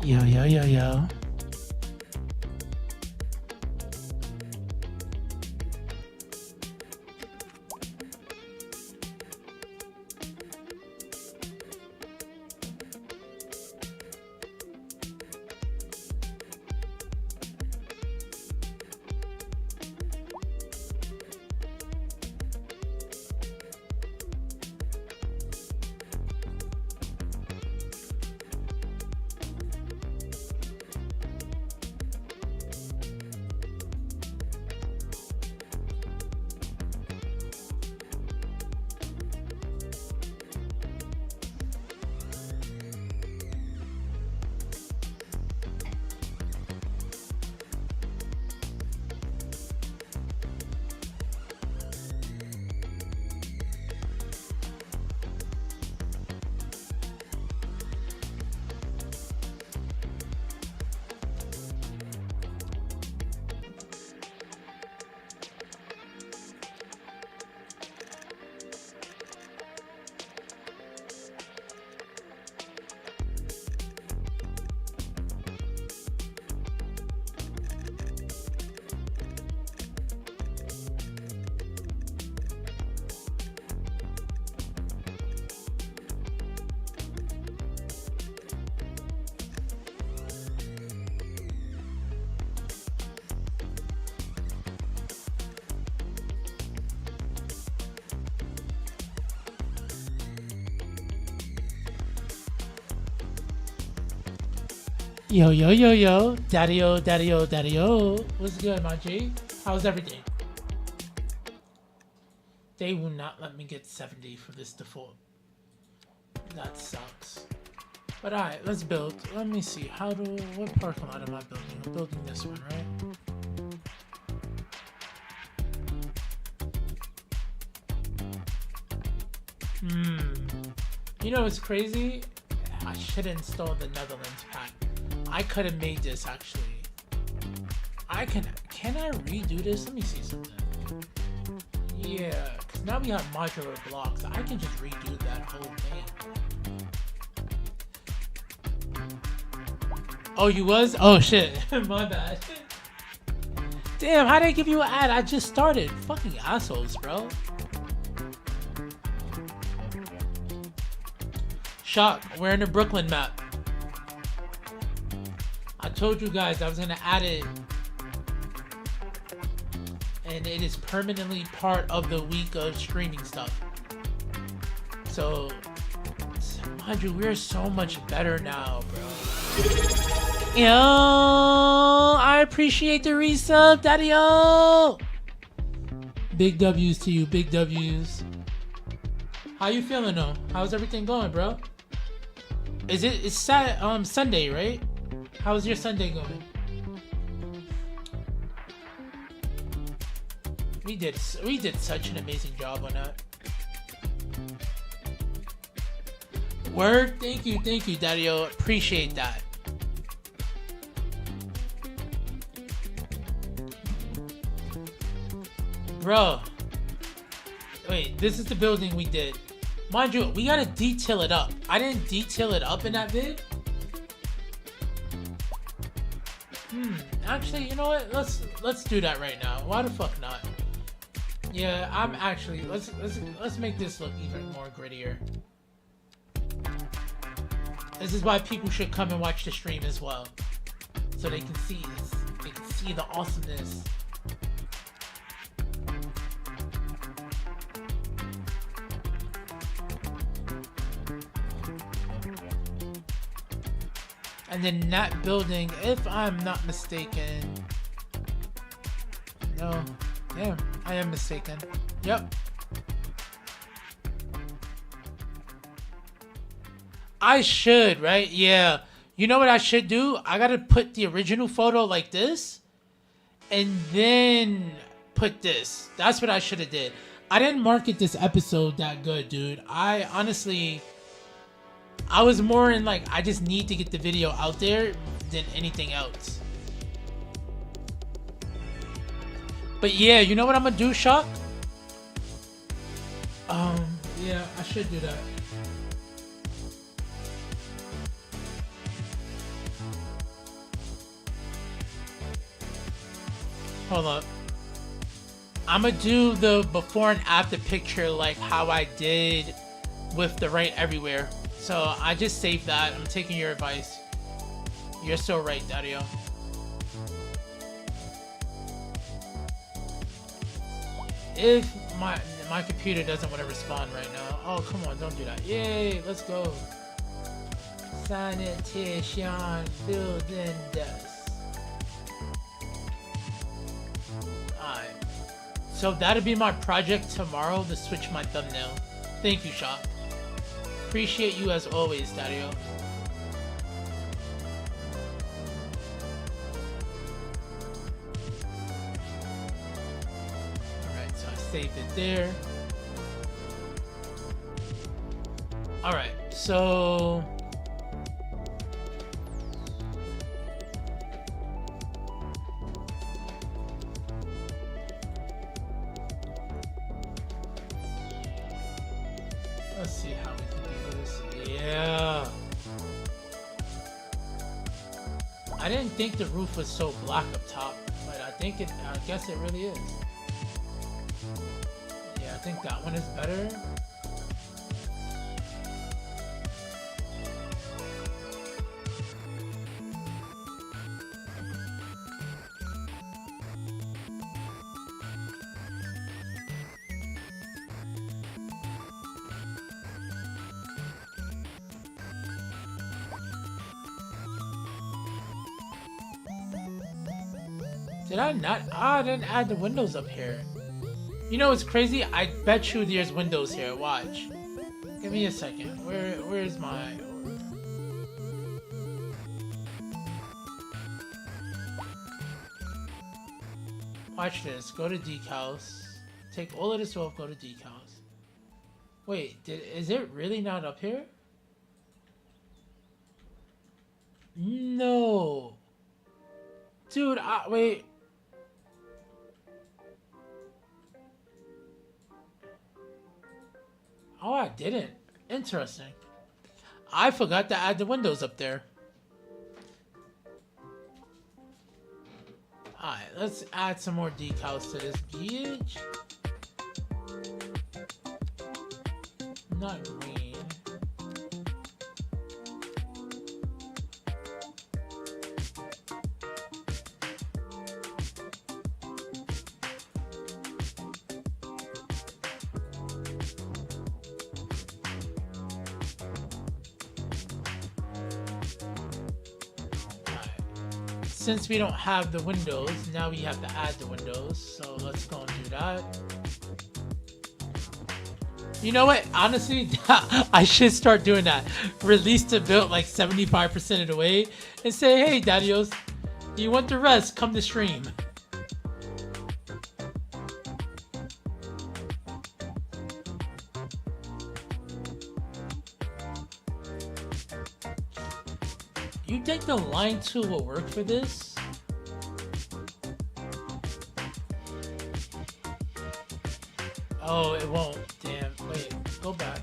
Yo, yo, yo, yo. Yo, yo, yo, yo. Daddy-o, daddy-o, daddy-o. What's good, my G? How's everything? They will not let me get 70 for this default. That sucks. But alright, let's build. Let me see. What parking lot am I building? I'm building this one, right? You know what's crazy? I should install the Netherlands pack. I could have made this actually. Can I redo this? Let me see something. Yeah, because now we have modular blocks. I can just redo that whole thing. Oh, you was? Oh shit, my bad. Damn, how did I give you an ad? I just started. Fucking assholes, bro. Shock, we're in the Brooklyn map. I told you guys I was gonna add it, and it is permanently part of the week of streaming stuff. So, mind you, we're so much better now, bro. Yo, I appreciate the resub, daddy-o. Big W's to you, big W's. How you feeling though? How's everything going, bro? It's Sunday, right? How's your Sunday going? We did such an amazing job on that. Word, thank you, daddy-o. Appreciate that. bro. Wait, this is the building we did. Mind you, we gotta detail it up. I didn't detail it up in that vid. Actually, you know what? Let's do that right now. Why the fuck not? Yeah, I'm actually let's make this look even more grittier. This is why people should come and watch the stream as well, so they can see this. They can see the awesomeness. And then that building, if I'm not mistaken, no, yeah, I am mistaken. Yep. I should, right? Yeah. You know what I should do? I gotta put the original photo like this, and then put this. That's what I should have did. I didn't market this episode that good, dude. I honestly, I was more in like, I just need to get the video out there than anything else. But yeah, you know what I'm gonna do, Shock? Yeah, I should do that. Hold up. I'm gonna do the before and after picture like how I did with the right everywhere. So I just saved that. I'm taking your advice. You're so right, Dario. If my computer doesn't want to respond right now. Oh, come on, don't do that. Yay, let's go. Sanitation building dust. Alright. So that'll be my project tomorrow to switch my thumbnail. Thank you, Shop. Appreciate you as always, Dario. Alright, so I saved it there. Alright, so let's see how we can do this. Yeah. I didn't think the roof was so black up top, but I guess it really is. Yeah, I think that one is better. Did I not? I didn't add the windows up here. You know what's crazy? I bet you there's windows here. Watch. Give me a second. Where's my... Watch this. Go to decals. Take all of this off. Go to decals. Wait, is it really not up here? No. Dude, wait. Oh, I didn't. Interesting. I forgot to add the windows up there. Alright, let's add some more decals to this bitch. Not green. Since we don't have the windows, now we have to add the windows. So let's go and do that. You know what? Honestly, I should start doing that. Release the build like 75% of the way and say, hey, Daddios, you want the rest? Come to stream. You think the line tool will work for this? Oh, it won't. Damn. Wait, go back.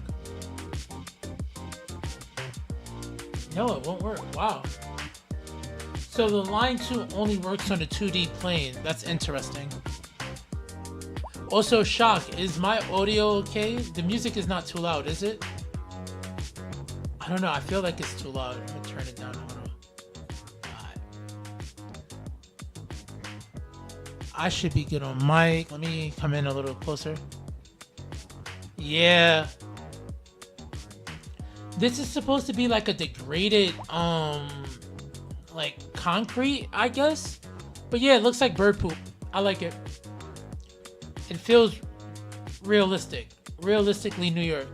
No, it won't work. Wow. So the line 2 only works on the 2D plane. That's interesting. Also, Shock, is my audio okay? The music is not too loud, is it? I don't know. I feel like it's too loud. I'm gonna turn it down. Hold on. I should be good on mic. Let me come in a little closer. Yeah. This is supposed to be like a degraded, like concrete, I guess. But yeah, it looks like bird poop. I like it. It feels realistic. Realistically New York.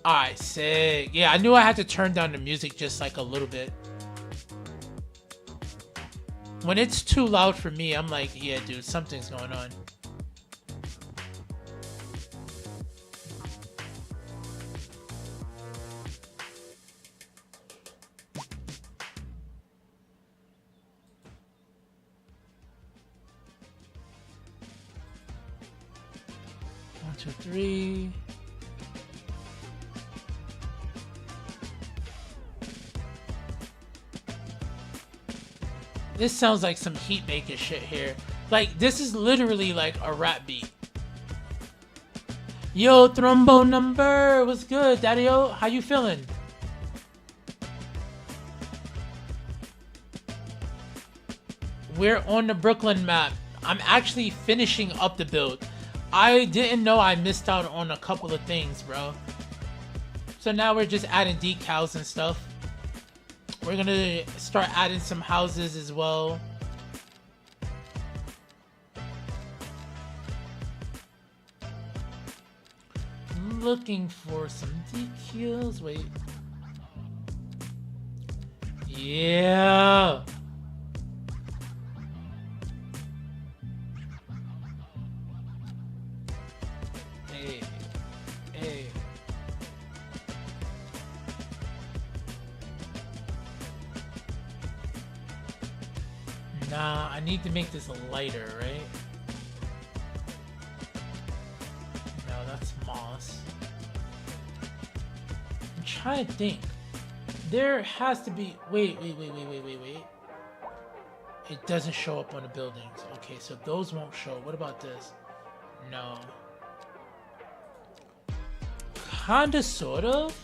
Alright, sick. Yeah, I knew I had to turn down the music just like a little bit. When it's too loud for me, I'm like, yeah, dude, something's going on. One, two, three. This sounds like some heat making shit here. Like, this is literally like a rap beat. Yo, Thrombo number, what's good, Daddy-O? How you feeling? We're on the Brooklyn map. I'm actually finishing up the build. I didn't know I missed out on a couple of things, bro. So now we're just adding decals and stuff. We're gonna start adding some houses as well. I'm looking for some decals. Wait. Yeah. Hey. Hey. Nah, I need to make this lighter, right? No, that's moss. I'm trying to think. There has to be... Wait. It doesn't show up on the buildings. Okay, so those won't show. What about this? No. Kinda, sort of.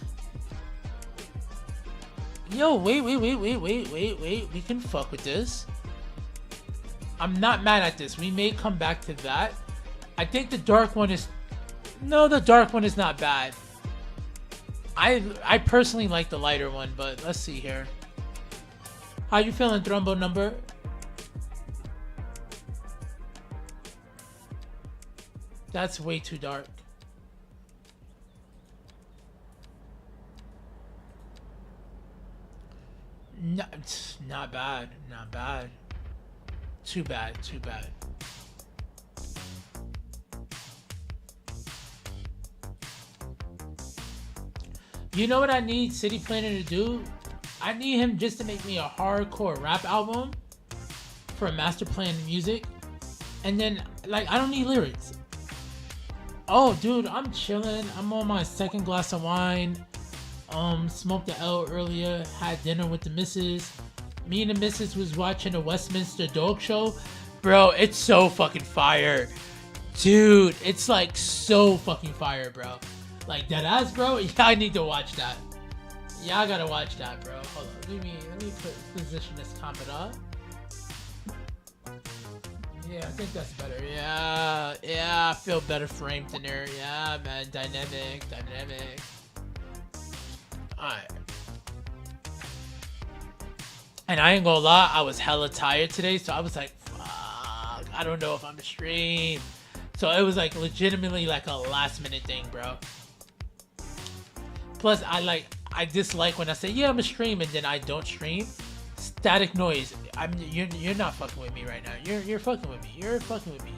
Yo, wait. We can fuck with this. I'm not mad at this. We may come back to that. I think the dark one is... No, the dark one is not bad. I personally like the lighter one, but let's see here. How you feeling, Thrombo number? That's way too dark. Not bad. Not bad. Too bad. You know what I need City Planner to do? I need him just to make me a hardcore rap album for Master Plan Music. And then, like, I don't need lyrics. Oh, dude, I'm chilling. I'm on my second glass of wine. Smoked the L earlier. Had dinner with the missus. Me and the missus was watching the Westminster Dog Show. Bro, it's so fucking fire. Dude, it's like so fucking fire, bro. Like, deadass, bro? Yeah, I need to watch that. Yeah, I gotta watch that, bro. Hold on. Let me position this camera. Yeah, I think that's better. Yeah, I feel better framed in there. Yeah, man. Dynamic. Alright. And I ain't gonna lie, I was hella tired today, so I was like, fuck, I don't know if I'm gonna stream. So it was like legitimately like a last minute thing, bro. Plus, I dislike when I say, yeah, I'm a stream, and then I don't stream. Static noise. You're not fucking with me right now. You're fucking with me. You're fucking with me.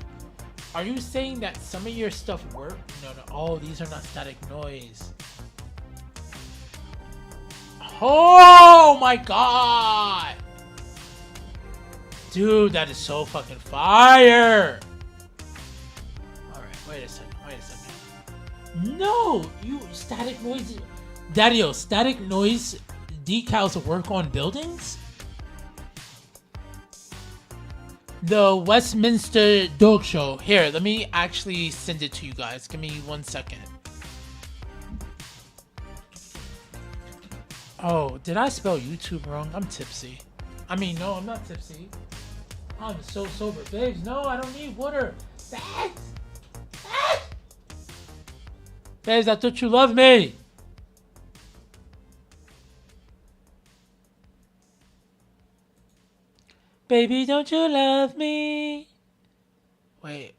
Are you saying that some of your stuff work? No. Oh, these are not static noise. Oh my god! Dude, that is so fucking fire! Alright, wait a second. No, you static noise. Daddy-o, static noise decals work on buildings? The Westminster Dog Show. Here, let me actually send it to you guys. Give me 1 second. Oh, did I spell YouTube wrong? I'm tipsy. I mean, no, I'm not tipsy. I'm so sober. Babes, no, I don't need water. Babes! Babes! Babes, I thought you loved me. Baby, don't you love me? Wait.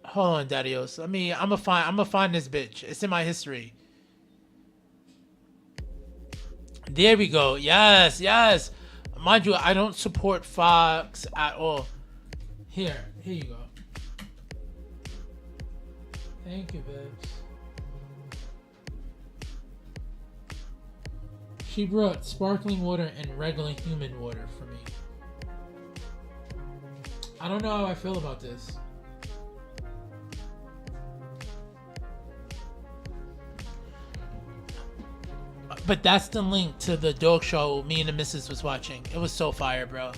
Hold on, Daddy-os. I'm gonna find this bitch. It's in my history. There we go. Yes, yes. Mind you, I don't support Fox at all. Here you go. Thank you, babes. She brought sparkling water and regular human water for me. I don't know how I feel about this. But that's the link to the dog show me and the missus was watching. It was so fire, bro.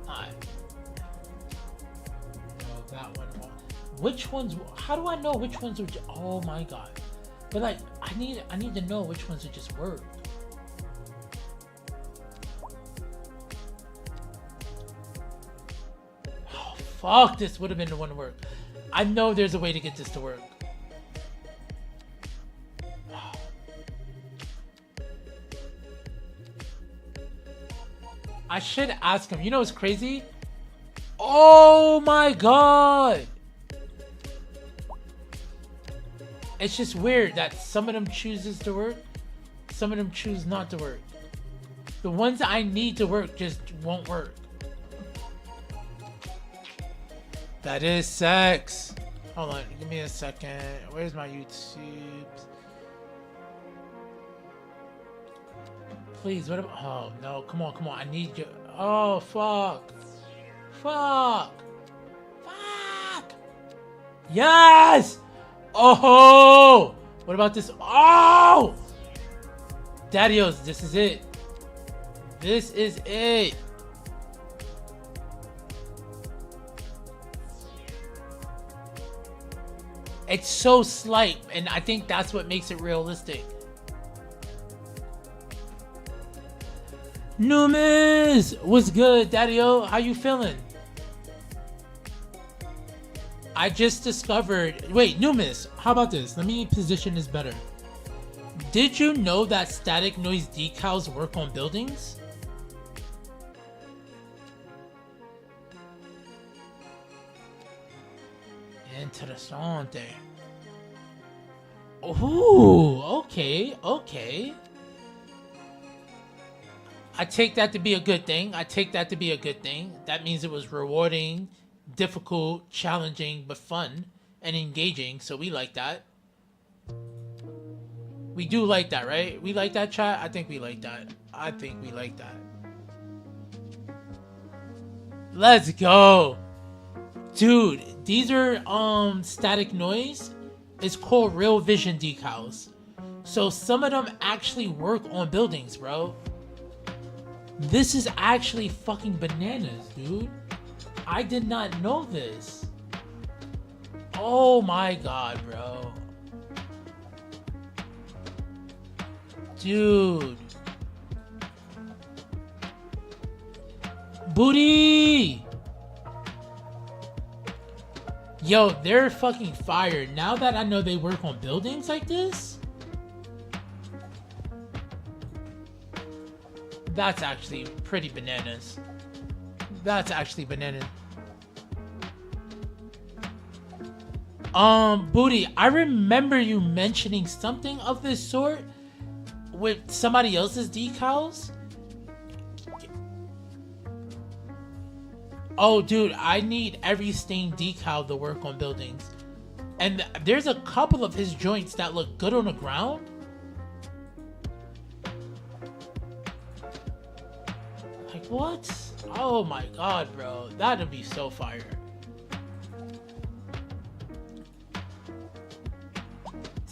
Alright. No, that one. Which ones? How do I know which ones are? Oh my god. But like, I need to know which ones would just work. Oh fuck! This would have been the one to work. I know there's a way to get this to work. I should ask him. You know what's crazy? Oh my god! It's just weird that some of them chooses to work, some of them choose not to work. The ones that I need to work just won't work. That is sex. Hold on, give me a second. Where's my YouTube? Please, what about... Oh, no, come on. I need you. Oh, fuck. Fuck. Yes! Oh! What about this? Oh! Daddy-os, this is it. This is it. It's so slight, and I think that's what makes it realistic. Numis! What's good, Daddy-o? How you feeling? I just discovered... Wait, Numis, how about this? Let me position this better. Did you know that static noise decals work on buildings? Interessante. Ooh, okay. I take that to be a good thing. That means it was rewarding, difficult, challenging, but fun and engaging. So we like that. We do like that, right? We like that, chat? I think we like that. Let's go. Dude, these are static noise. It's called real vision decals. So some of them actually work on buildings, bro. This is actually fucking bananas, dude. I did not know this. Oh my god, bro. Dude. Booty! Yo, they're fucking fire. Now that I know they work on buildings like this, that's actually pretty bananas. Booty, I remember you mentioning something of this sort with somebody else's decals. Oh, dude, I need every stain decal to work on buildings. And there's a couple of his joints that look good on the ground. Like, what? Oh my god, bro. That'd be so fire.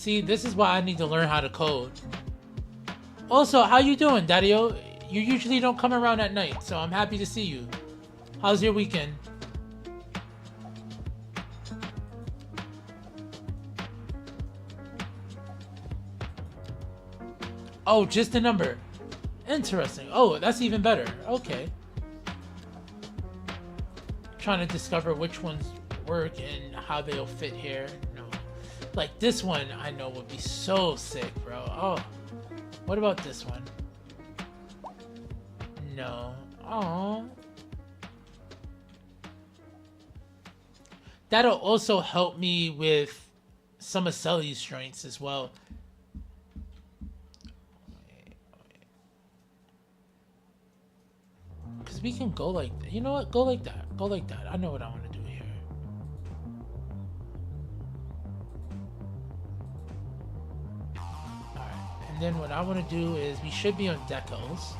See, this is why I need to learn how to code. Also, how you doing, Daddy-O? You usually don't come around at night, so I'm happy to see you. How's your weekend? Oh, just a number. Interesting. Oh, that's even better. Okay. Trying to discover which ones work and how they'll fit here. No. Like this one, I know would be so sick, bro. Oh. What about this one? No. Oh. That'll also help me with some of Sully's strengths as well. Because we can go like that. You know what? Go like that. Go like that. I know what I want to do here. Alright. And then what I want to do is we should be on decals.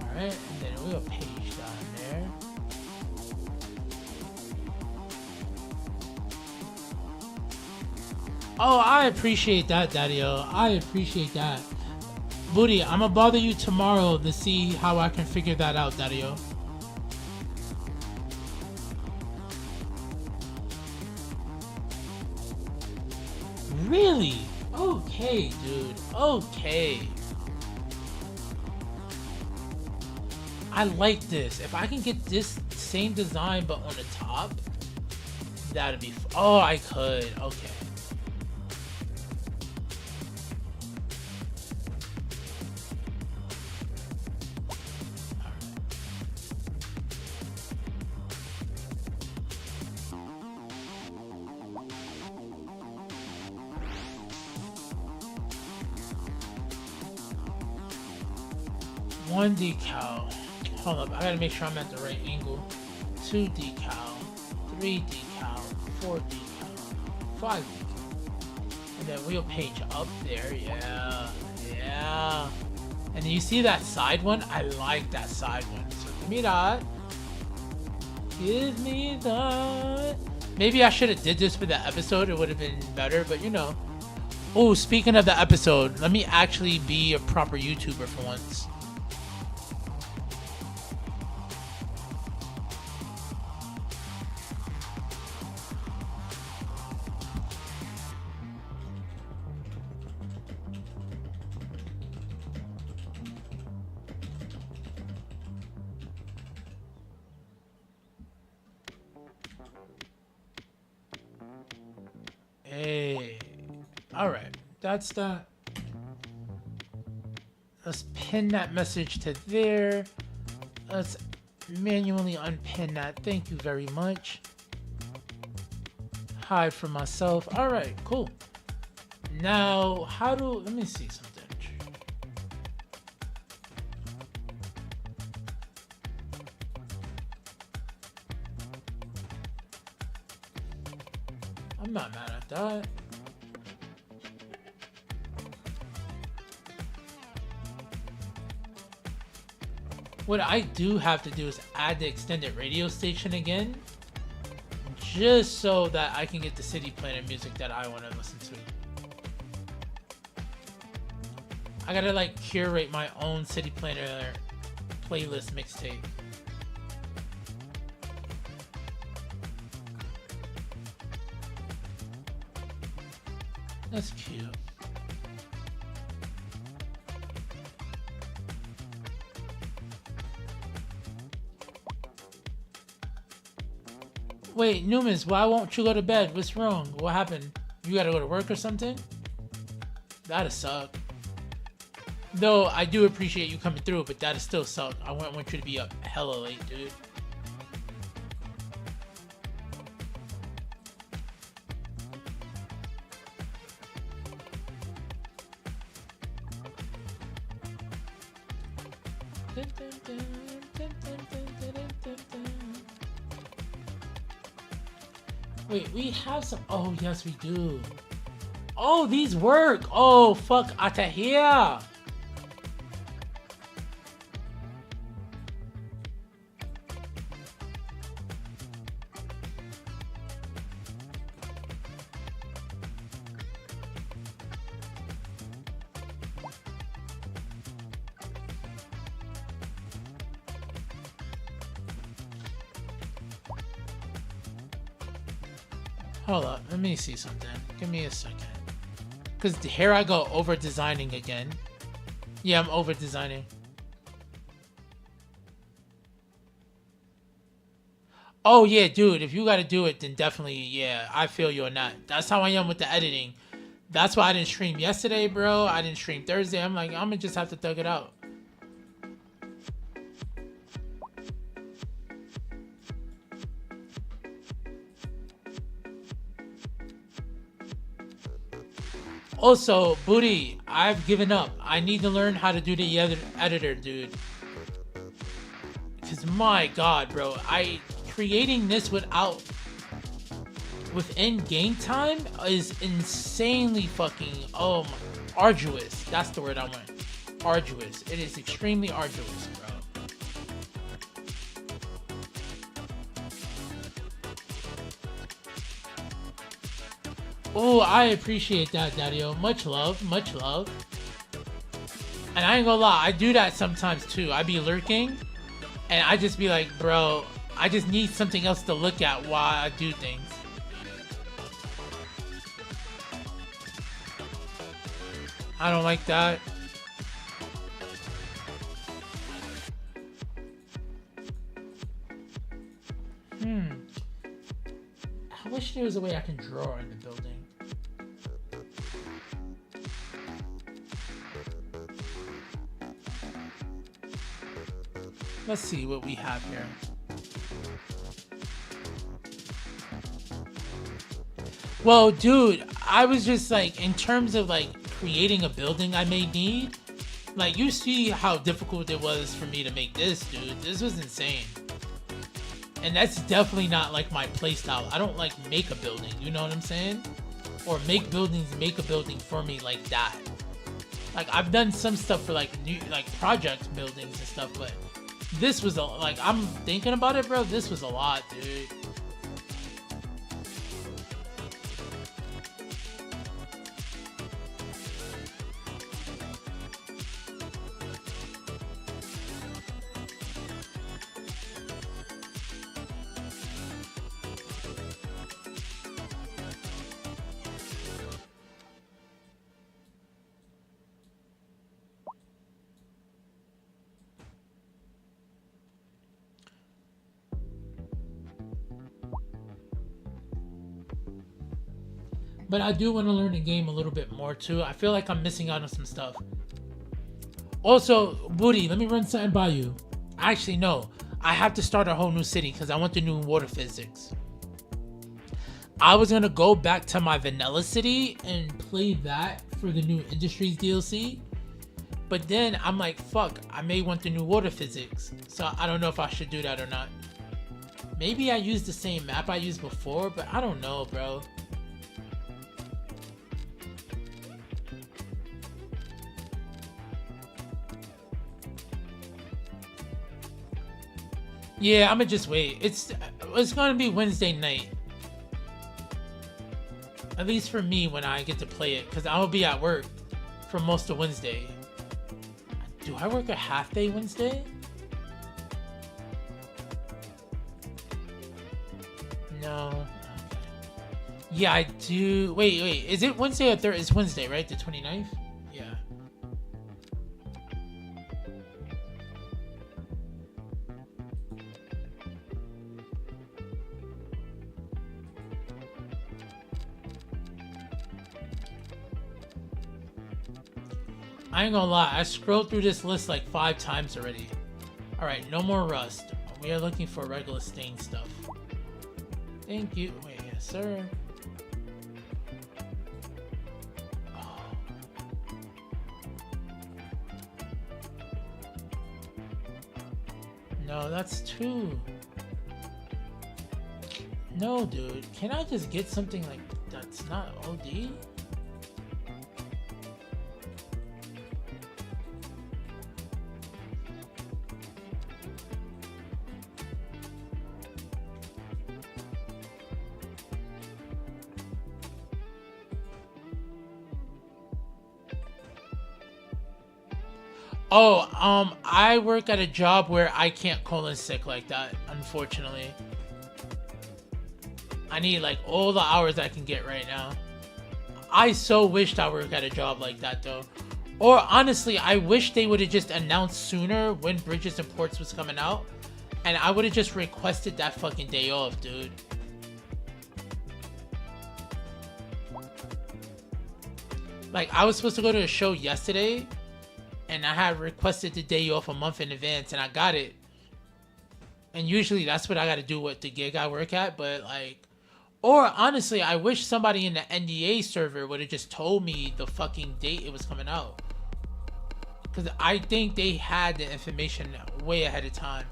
Alright. And then we'll page down there. Oh, I appreciate that, Daddy-O. I appreciate that. Booty, I'm gonna bother you tomorrow to see how I can figure that out, Daddy-O. Really? Okay, dude. Okay. I like this. If I can get this same design but on the top, that'd be... Oh, I could. Okay. One decal. Hold up, I gotta make sure I'm at the right angle. 2 decal, 3 decal, 4 decal, 5 decal. And then wheel page up there, yeah, yeah. And then you see that side one? I like that side one. So give me that. Give me that. Maybe I should have did this for the episode, it would have been better, but you know. Oh, speaking of the episode, let me actually be a proper YouTuber for once. Hey, all right, that's that. Let's pin that message to there. Let's manually unpin that. Thank you very much. Hide from myself. All right, cool. Now, let me see something. I'm not mad at that. What I do have to do is add the extended radio station again, just so that I can get the city planner music that I want to listen to. I gotta like curate my own city planner playlist mixtape. That's cute. Wait, Newmans, why won't you go to bed? What's wrong? What happened? You gotta go to work or something? That'd suck. Though I do appreciate you coming through, but that'd still suck. I wouldn't want you to be up hella late, dude. Wait, we have some... Oh, yes, we do. Oh, these work. Oh, fuck. Atahia. Hold up, let me see something. Give me a second. Because here I go over designing again. Yeah, I'm over designing. Oh yeah, dude, if you gotta do it, then definitely, yeah, I feel you on that. That's how I am with the editing. That's why I didn't stream yesterday, bro. I didn't stream Thursday. I'm like, I'm gonna just have to thug it out. Also, Booty, I've given up. I need to learn how to do the editor, dude. Cause my god, bro, creating this within game time is insanely fucking arduous. That's the word I want. Arduous. It is extremely arduous, bro. Oh, I appreciate that, Daddy-O. Much love, much love. And I ain't gonna lie, I do that sometimes too. I be lurking, and I just be like, bro, I just need something else to look at while I do things. I don't like that. I wish there was a way I can draw in the building. Let's see what we have here. Well, dude, I was just like, in terms of like creating a building I may need, like you see how difficult it was for me to make this, dude. This was insane. And that's definitely not like my playstyle. I don't like make a building, you know what I'm saying? Or make a building for me like that. Like I've done some stuff for like new project buildings and stuff, but this was I'm thinking about it, bro. This was a lot, dude. But I do want to learn the game a little bit more too. I feel like I'm missing out on some stuff. Also, Booty, let me run something by you. Actually, no. I have to start a whole new city because I want the new water physics. I was going to go back to my vanilla city and play that for the new Industries DLC. But then I'm like, fuck, I may want the new water physics. So I don't know if I should do that or not. Maybe I used the same map I used before, but I don't know, bro. Yeah, I'm gonna just wait. It's gonna be Wednesday night. At least for me when I get to play it, because I'll be at work for most of Wednesday. Do I work a half day Wednesday? No. Okay. Yeah, I do. Wait. Is it Wednesday or Thursday? It's Wednesday, right? The 29th? Yeah. I ain't gonna lie, I scrolled through this list like 5 times already. Alright, no more rust. We are looking for regular stain stuff. Thank you. Wait, yes, sir. Oh. No, that's 2. No, dude. Can I just get something like that's not OD? Oh, I work at a job where I can't call in sick like that, unfortunately. I need like all the hours I can get right now. I so wished I worked at a job like that though. Or honestly, I wish they would have just announced sooner when Bridges and Ports was coming out. And I would have just requested that fucking day off, dude. Like, I was supposed to go to a show yesterday, and I had requested the day off a month in advance, and I got it. And usually that's what I gotta do with the gig I work at, but like... Or honestly, I wish somebody in the NDA server would have just told me the fucking date it was coming out. Because I think they had the information way ahead of time.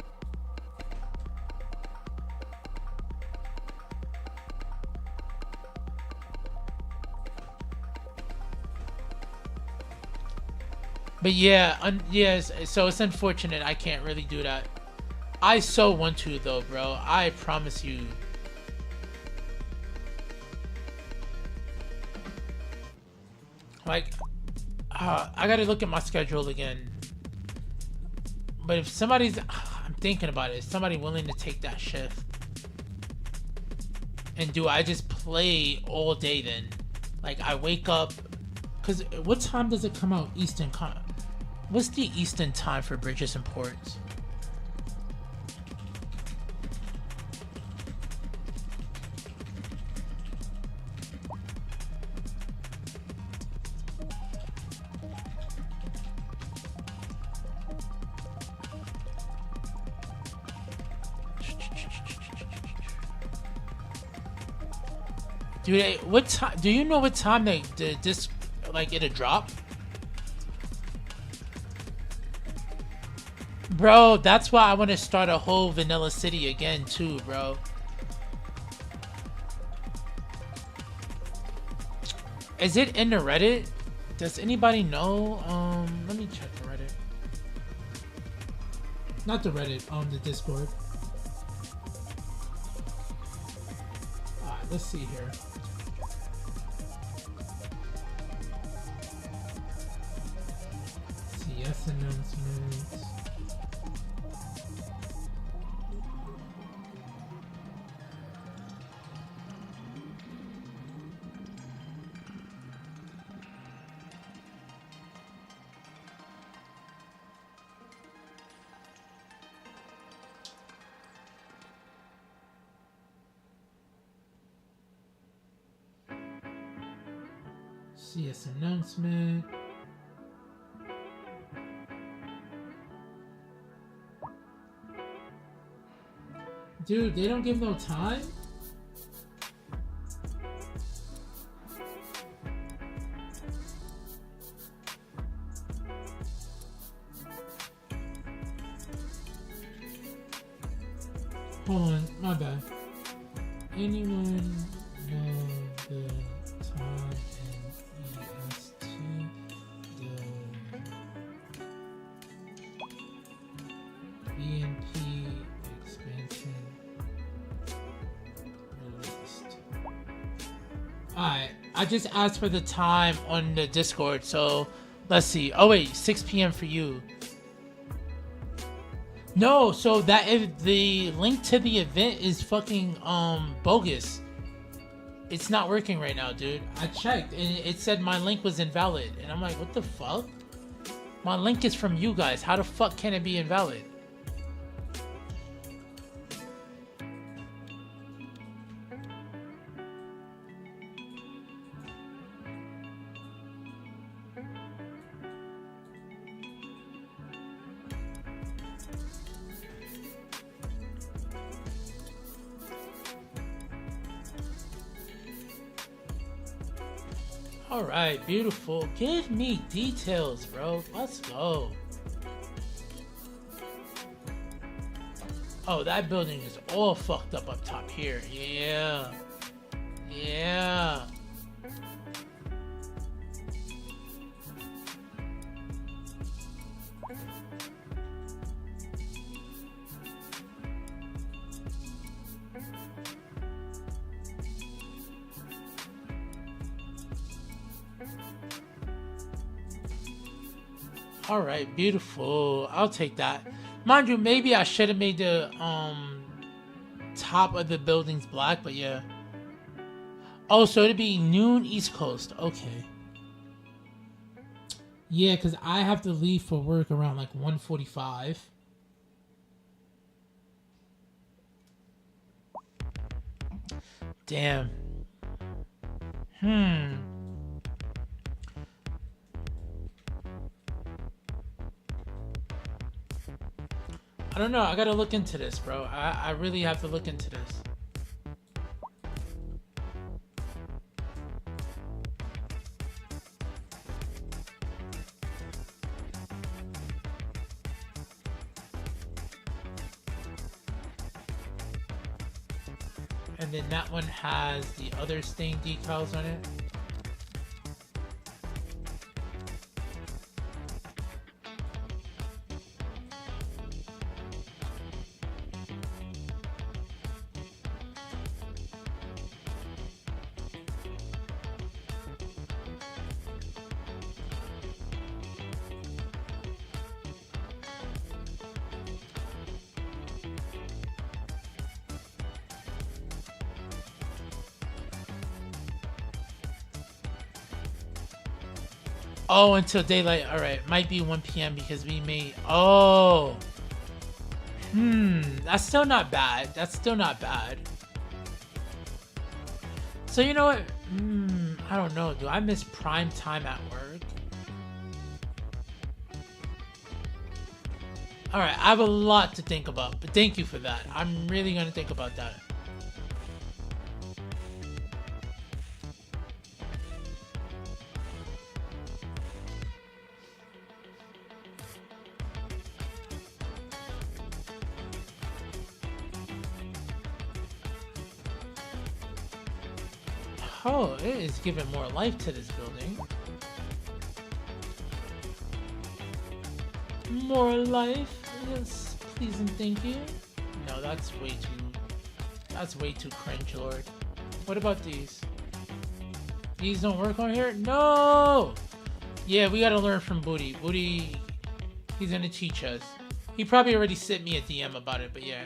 But yeah, yes, so it's unfortunate I can't really do that. I so want to though, bro. I promise you. Like, I gotta look at my schedule again. But if somebody's, I'm thinking about it, is somebody willing to take that shift? And do I just play all day then? Like, I wake up, cause what time does it come out Eastern time? What's the Eastern time for Bridges and Ports? Dude, what time? Do you know what time this like it'll drop? Bro, that's why I want to start a whole Vanilla City again too, bro. Is it in the Reddit? Does anybody know? Let me check the Reddit. Not the Reddit, the Discord. Alright, let's see here. CS announcements. CS announcement. Dude, they don't give no time? Hold on, my bad. Anyone know the time in EST? The BNP expansion released. Alright, I just asked for the time on the Discord, so let's see. Oh wait, 6 p.m. for you. No, so that if the link to the event is fucking bogus. It's not working right now, dude. I checked and it said my link was invalid. And I'm like, what the fuck? My link is from you guys. How the fuck can it be invalid? Alright, beautiful. Give me details, bro. Let's go. Oh, that building is all fucked up top here. Yeah. Yeah. All right, beautiful. I'll take that. Mind you, maybe I should have made the top of the buildings black, but yeah. Oh, so it'd be noon East Coast. Okay. Yeah, because I have to leave for work around like 1:45. Damn. I don't know. I gotta look into this, bro. I really have to look into this. And then that one has the other stain decals on it. Oh, until daylight. All right, might be 1 p.m. because we made. Oh, that's still not bad. That's still not bad. So you know what? I don't know. Do I miss prime time at work? All right, I have a lot to think about, but thank you for that. I'm really gonna think about that. Oh, it is giving more life to this building. More life? Yes, please and thank you. No, that's way too cringe, Lord. What about these? These don't work on here? No! Yeah, we gotta learn from Booty. Booty, he's gonna teach us. He probably already sent me a DM about it, but yeah.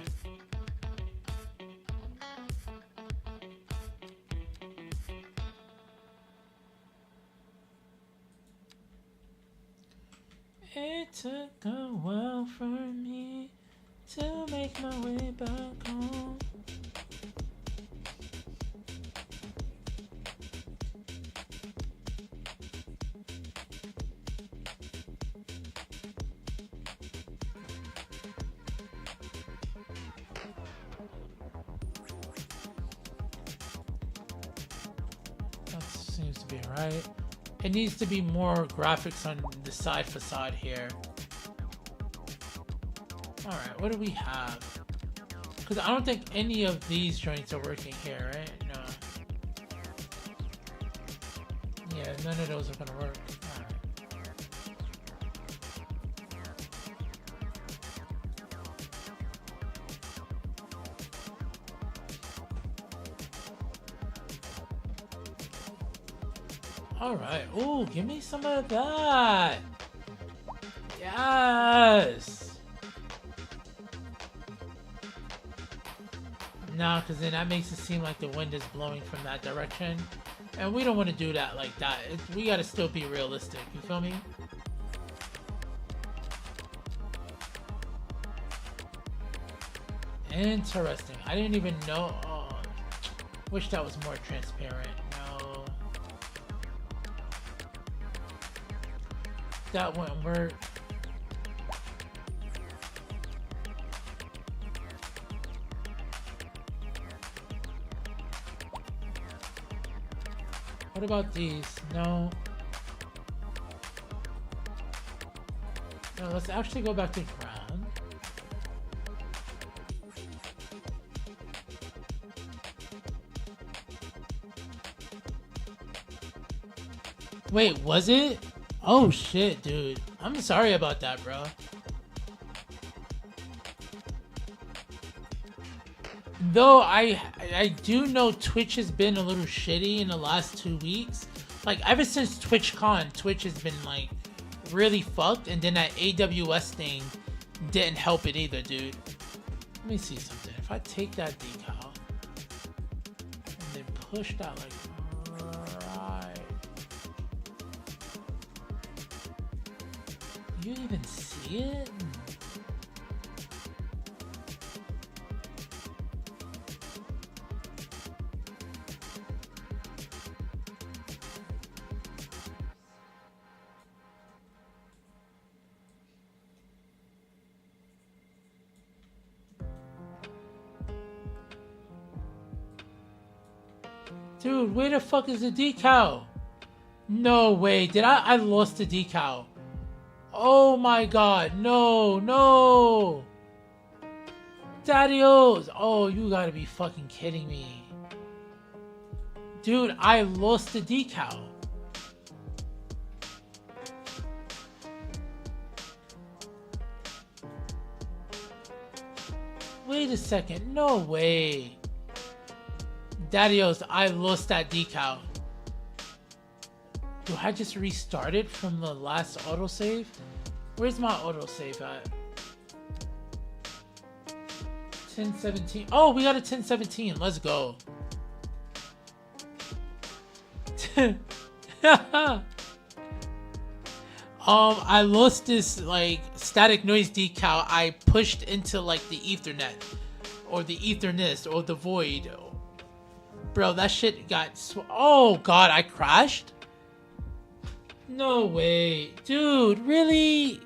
It took a while for me to make my way back home. That seems to be right. It needs to be more graphics on the side facade here. Alright, what do we have? Because I don't think any of these joints are working here, right? No. Yeah, none of those are going to work. Alright. Ooh, give me some of that. Yes. No, because then that makes it seem like the wind is blowing from that direction. And we don't want to do that like that. We got to still be realistic. You feel me? Interesting. I didn't even know. Oh, wish that was more transparent. No. That wouldn't work. What about these? No. No, let's actually go back to ground. Wait, was it? Oh shit, dude. I'm sorry about that, bro. Though I do know Twitch has been a little shitty in the last 2 weeks. Like ever since TwitchCon, Twitch has been like really fucked, and then that AWS thing didn't help it either, dude. Let me see something. If I take that decal and then push that like right, you even see it? Dude, where the fuck is the decal? No way. Did I lost the decal. Oh my god. No, no. Daddy-O's. Oh, you gotta be fucking kidding me. Dude, I lost the decal. Wait a second. No way. Daddy-O's, I lost that decal. Do I just restart it from the last autosave? Where's my autosave at? 1017. Oh, we got a 1017. Let's go. I lost this like static noise decal I pushed into like the Ethernet or the Etherness or the void. Bro, that shit got oh god, I crashed? No way. Dude, really?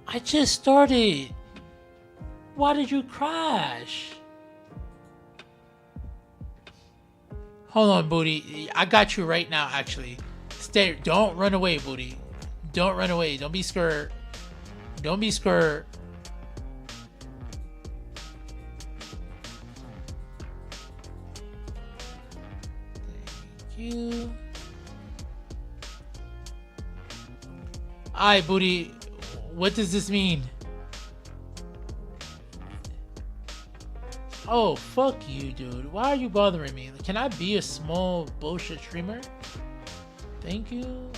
I just started. Why did you crash? Hold on, Booty. I got you right now, actually. Stay. Don't run away, Booty. Don't run away. Don't be scared. Don't be scared. Thank you. Alright, Booty. What does this mean? Oh, fuck you, dude. Why are you bothering me? Can I be a small bullshit streamer? Thank you.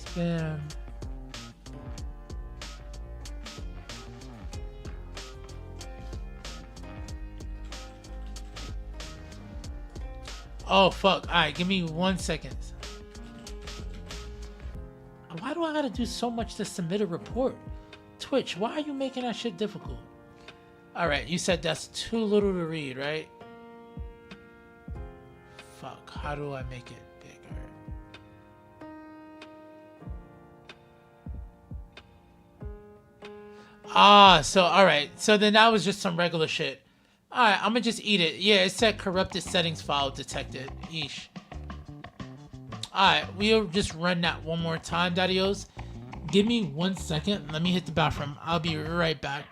Spam. Oh, fuck. Alright, give me 1 second. Why do I gotta do so much to submit a report? Twitch, why are you making that shit difficult? Alright, you said that's too little to read, right? Fuck, how do I make it bigger? Ah, so, alright. So then that was just some regular shit. Alright, I'm gonna just eat it. Yeah, it said corrupted settings file detected. Yeesh. Alright, we'll just run that one more time, Daddy-O's. Give me 1 second. Let me hit the bathroom. I'll be right back.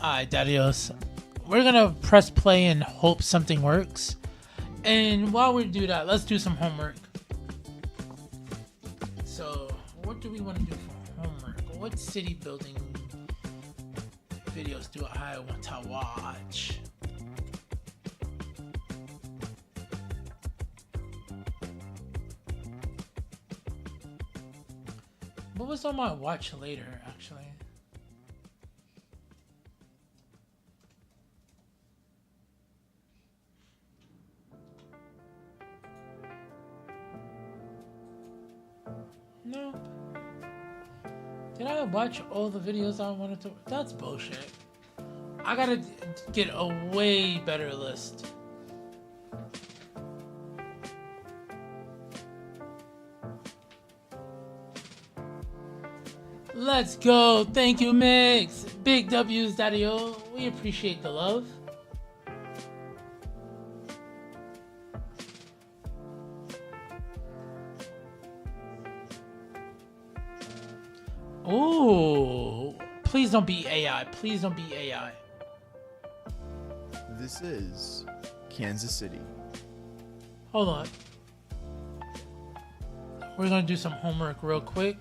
Alright, Dadios. We're gonna press play and hope something works. And while we do that, let's do some homework. So, what do we want to do for homework? What city building videos do I want to watch? What was on my watch later, actually? No. Did I watch all the videos I wanted to? That's bullshit. I gotta get a way better list. Let's go. Thank you, Mix. Big W's, Daddy-O. We appreciate the love. Ooh. Please don't be AI. Please don't be AI. This is Kansas City. Hold on. We're gonna do some homework real quick.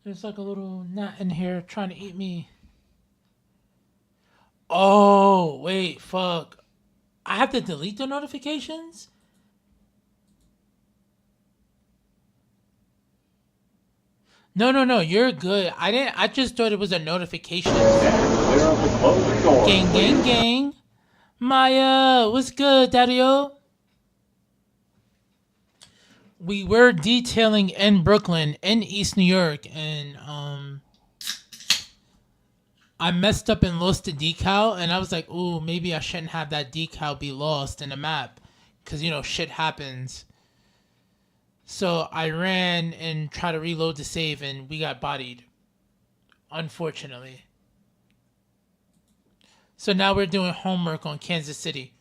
There's like a little gnat in here trying to eat me. Oh, wait, fuck. I have to delete the notifications? No, you're good. I just thought it was a notification. Gang. Maya, what's good, Daddy-O? We were detailing in Brooklyn, in East New York, and I messed up and lost the decal, and I was like, ooh, maybe I shouldn't have that decal be lost in the map, because, you know, shit happens. So I ran and tried to reload the save, and we got bodied, unfortunately. So now we're doing homework on Kansas City.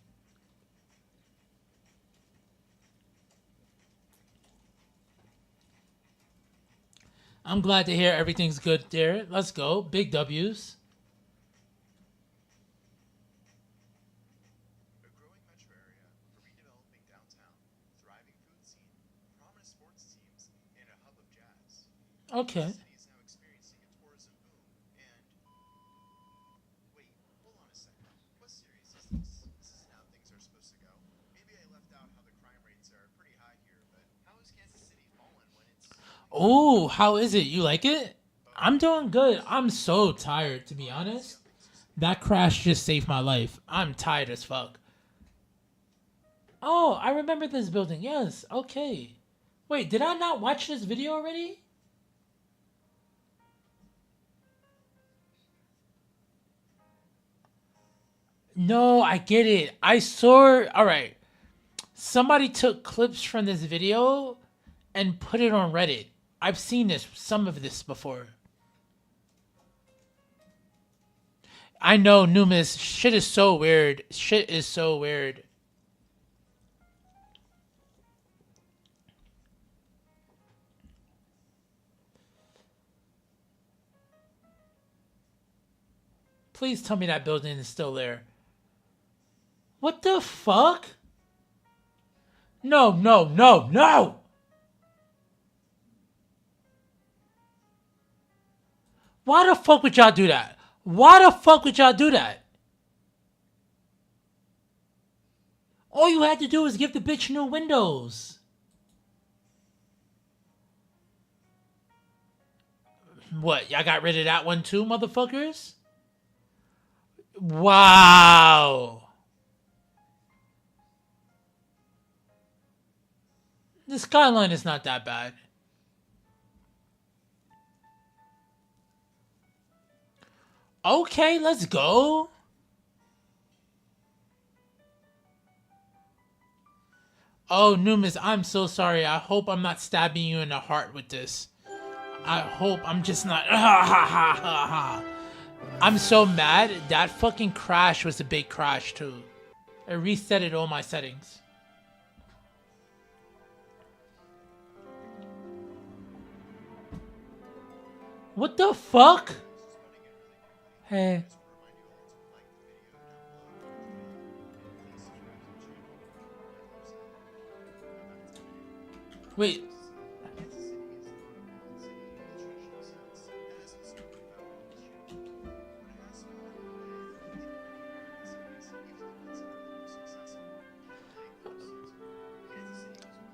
I'm glad to hear everything's good there. Let's go. Big W's. A growing metro area for redeveloping downtown, thriving food scene, prominent sports teams, and a hub of jazz. Okay. The city is now experiencing a tourism boom, and... Wait, hold on a second. What series is this? This isn't how things are supposed to go. Maybe I left out how the crime rates are pretty high here, but how is Kansas City fallen when it's... Oh, how is it? You like it? I'm doing good. I'm so tired, to be honest. That crash just saved my life. I'm tired as fuck. Oh, I remember this building. Yes, okay. Wait, did I not watch this video already? No, I get it. I saw... Alright. Somebody took clips from this video and put it on Reddit. I've seen some of this before. I know, Numis. Shit is so weird. Shit is so weird. Please tell me that building is still there. What the fuck? No. Why the fuck would y'all do that? Why the fuck would y'all do that? All you had to do was give the bitch new windows. What, y'all got rid of that one too, motherfuckers? Wow. The skyline is not that bad. Okay, let's go. Oh, Numis, I'm so sorry. I hope I'm not stabbing you in the heart with this. I hope I'm just not. I'm so mad. That fucking crash was a big crash, too. I resetted all my settings. What the fuck? Hey. Wait.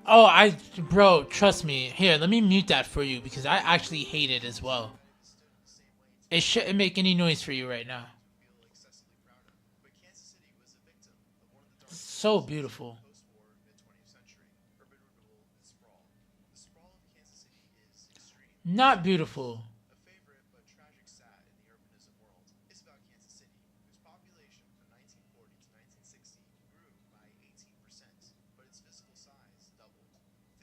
Oh, bro, trust me. Here, let me mute that for you because I actually hate it as well. It shouldn't make any noise for you right now. So beautiful. Not beautiful. A favorite but tragic stat in the urbanism world is about Kansas City, whose population from 1940 to 1960 grew by 18%, but its physical size doubled.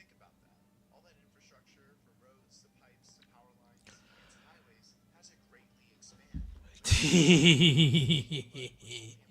Think about that. All that infrastructure, from roads to pipes to power lines and to highways, had to greatly expand. A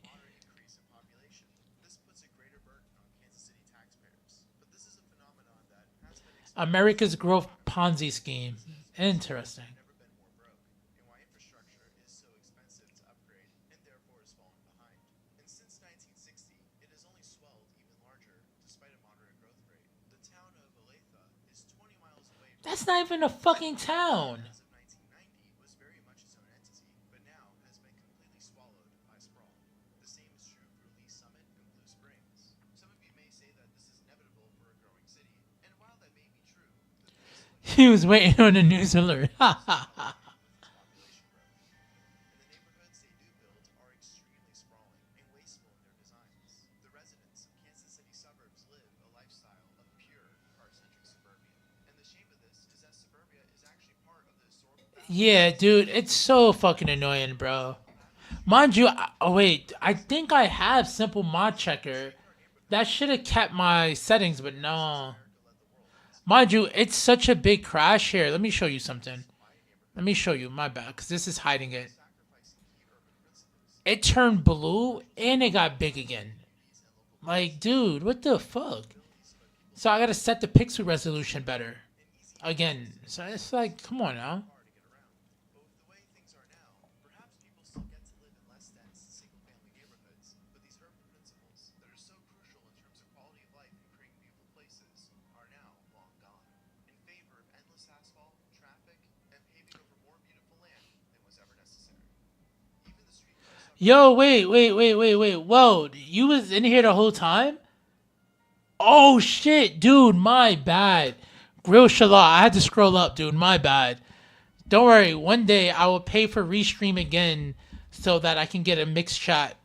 moderate increase in population. This puts a greater burden on Kansas City taxpayers. But this is a phenomenon that has been America's growth Ponzi scheme. Interesting. never been more broke, and why infrastructure is so expensive to upgrade and therefore is falling behind. And since 1960, it has only swelled even larger, despite a moderate growth rate. The town of Olathe is 20 miles away from That's not even a fucking town. as of 1990 was very much its own entity, but now has been completely swallowed by sprawl. The same is true for Lee Summit and Blue Springs. Some of you may say that this is inevitable for a growing city, and while that may be true, the He was waiting on a news alert. population growth. And the neighborhoods they do build are extremely sprawling and wasteful in their designs. The residents of Kansas City suburbs live a lifestyle of pure car-centric suburbia. And the shame of this is that suburbia is actually part of the historical Yeah, dude, it's so fucking annoying, bro. Mind you, oh wait, I think I have simple mod checker. That should have kept my settings, but no. Mind you, it's such a big crash here. Let me show you something. Let me show you, my bad, because this is hiding it. It turned blue and it got big again. Like, dude, what the fuck? So I gotta set the pixel resolution better. Again, so it's like, come on now. But with the way things are now, perhaps people still get to live in less dense, single-family neighborhoods, but these urban principles that are so crucial in terms of quality of life and creating beautiful places are now long gone, in favor of endless asphalt, traffic, and paving over more beautiful land than was ever necessary. Even the streetcar suburbs Yo, wait. Whoa, you was in here the whole time? Oh shit, dude, my bad. Grill Shala, I had to scroll up, dude, my bad. Don't worry, one day I will pay for restream again so that I can get a mixed chat.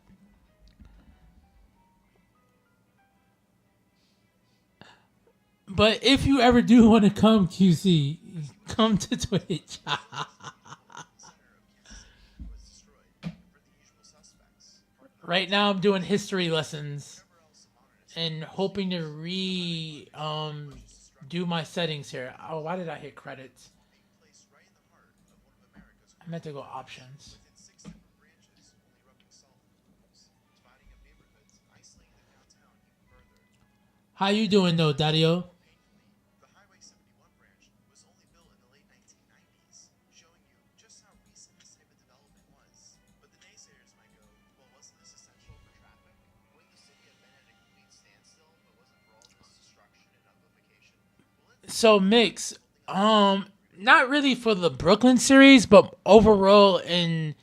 But if you ever do want to come, QC, come to Twitch. center of Kansas City was destroyed, and for the usual suspects, part of the Right now I'm doing history lessons whatever else the modernists and hoping to do my settings here. Oh, why did I hit credits? being placed right in the heart of one of America's I meant to go options. within 6 different branches, only rubbing salt in the wounds, dividing up neighborhoods and isolating the downtown even further. How you doing though, Daddy-O? Painfully, the Highway 71 branch was only built in the late 1990s, showing you just how recent this type of development was. But the naysayers might go, well, wasn't this essential for traffic? Wouldn't the city have been at a complete standstill if it wasn't for all this destruction and amplification? Well, let's So mix, not really for the Brooklyn series, but overall in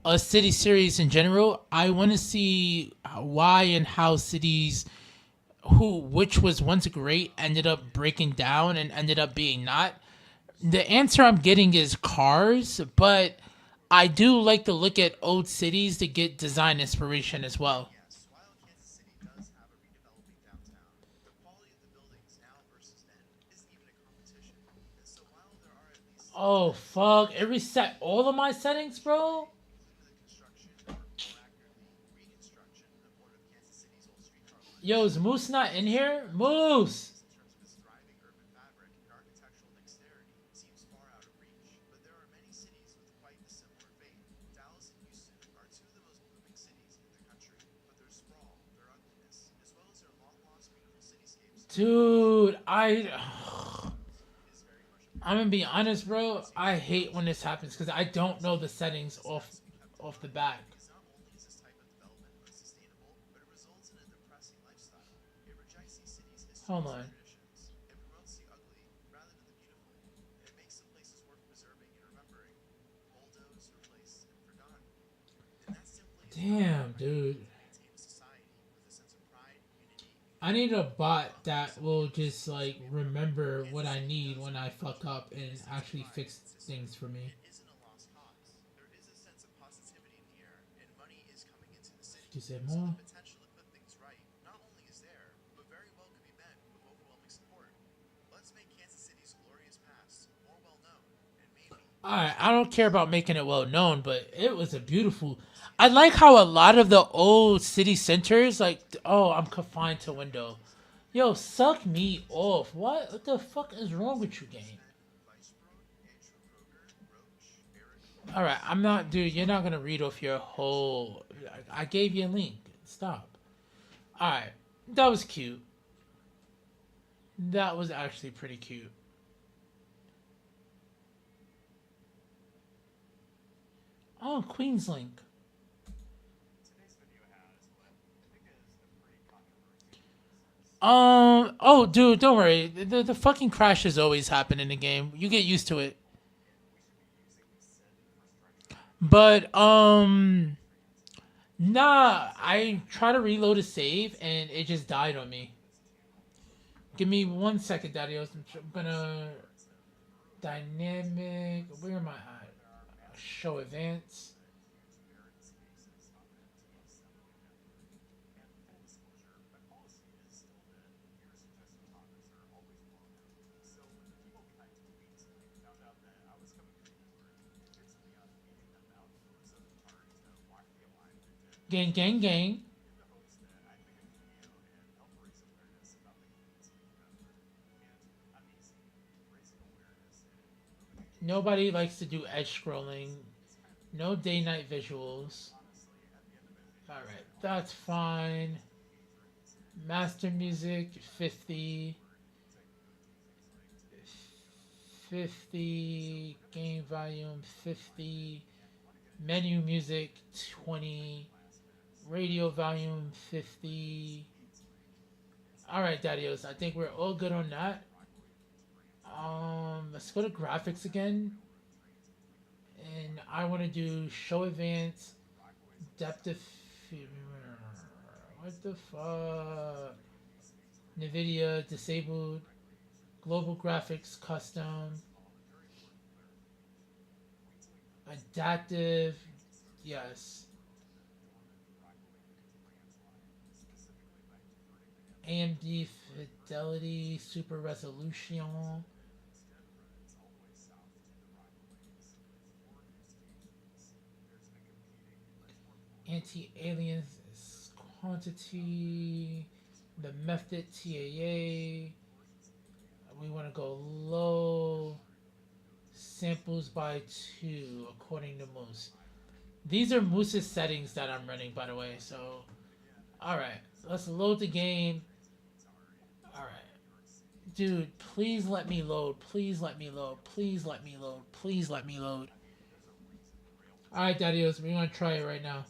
a city series in general, I want to see why and how cities which was once great ended up breaking down and ended up being not. The answer I'm getting is cars, but I do like to look at old cities to get design inspiration as well. yes, while Kansas City does have a redeveloping downtown, the quality of the buildings now versus then isn't even a competition. And so while there are at least some Oh fuck! It reset all of my settings, bro. including the construction, or more accurately, reconstruction of one of Kansas City's old streetcar lines, Yo, is Moose not in here? Moose! in terms of its thriving urban fabric and architectural dexterity seems far out of reach, but there are many cities with quite a similar fate. Dallas and Houston are two of the most booming cities in the country, but their sprawl, their ugliness, as well as their long-lost beautiful cityscapes Dude, is very much a I'm gonna be honest, bro. I hate when this happens because I don't know the settings off the bat. because not only is this type of development unsustainable, but it results in a depressing lifestyle. It rejects these cities' Hold histories on. and traditions. It promotes the ugly rather than the beautiful. And it makes some places worth preserving and remembering. Bulldozed, replaced, and forgotten. And that simply is Damn, dude. maintain a society with a sense of pride, unity, I need a bot that will just like remember what I need when I fuck up and actually fix things for me. it isn't a lost cause. There is a sense of positivity in the air, and money is coming into the city. You say So more? the potential to put things right not only is there, but very well could be met with overwhelming support. Let's make Kansas City's glorious past more well known, and maybe Alright, I don't care about making it well known, but it was a beautiful. I like how a lot of the old city centers, like, oh, I'm confined to window. Yo, suck me off. What the fuck is wrong with you, game? Alright, I'm not, dude, you're not gonna read off your whole. I gave you a link. Stop. Alright, that was cute. That was actually pretty cute. Oh, Queen's Link. Oh, dude, don't worry. The fucking crashes always happen in the game. You get used to it. But nah. I try to reload a save and it just died on me. Give me 1 second, Daddy. I'm gonna dynamic. Where am I at? Show advance. Gang, gang, gang. Nobody likes to do edge scrolling. No day night visuals. Alright, that's fine. Master music 50. 50. Game volume 50. Menu music 20. Radio volume 50. Alright, Daddios, I think we're all good on that. Let's go to graphics again. And I want to do show advance, depth of. What the fuck? NVIDIA disabled, global graphics custom, adaptive, yes. AMD fidelity, super resolution. Anti-aliens quantity, the method TAA. We want to go low. Samples by 2, according to Moose. These are Moose's settings that I'm running, by the way. So, alright, let's load the game. Alright. Dude, please let me load. Please let me load. Please let me load. Please let me load. Alright, Daddios, we're going to try it right now.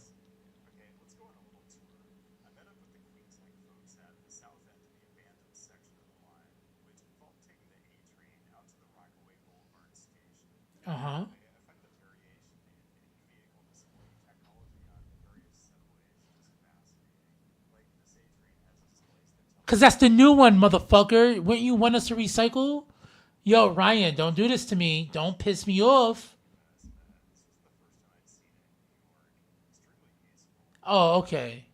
Uh-huh. Cause that's the new one, motherfucker. Wouldn't you want us to recycle? Yo, Ryan, don't do this to me. Don't piss me off. Oh, okay.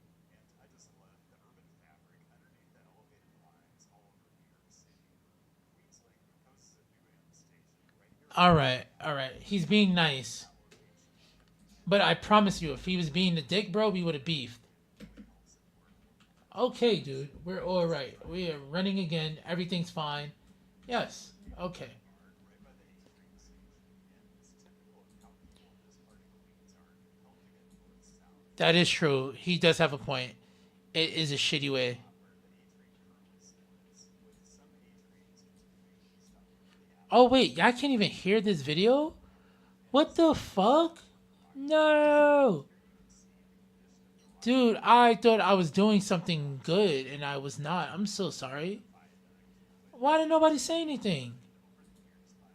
Alright, alright. He's being nice. But I promise you, if he was being the dick, bro, we would have beefed. Okay, dude, we're all right. We are running again. Everything's fine. Yes. Okay. That is true. He does have a point. It is a shitty way. Oh wait, y'all can't even hear this video? What the fuck? No. Dude, I thought I was doing something good and I was not. I'm so sorry. Why did nobody say anything?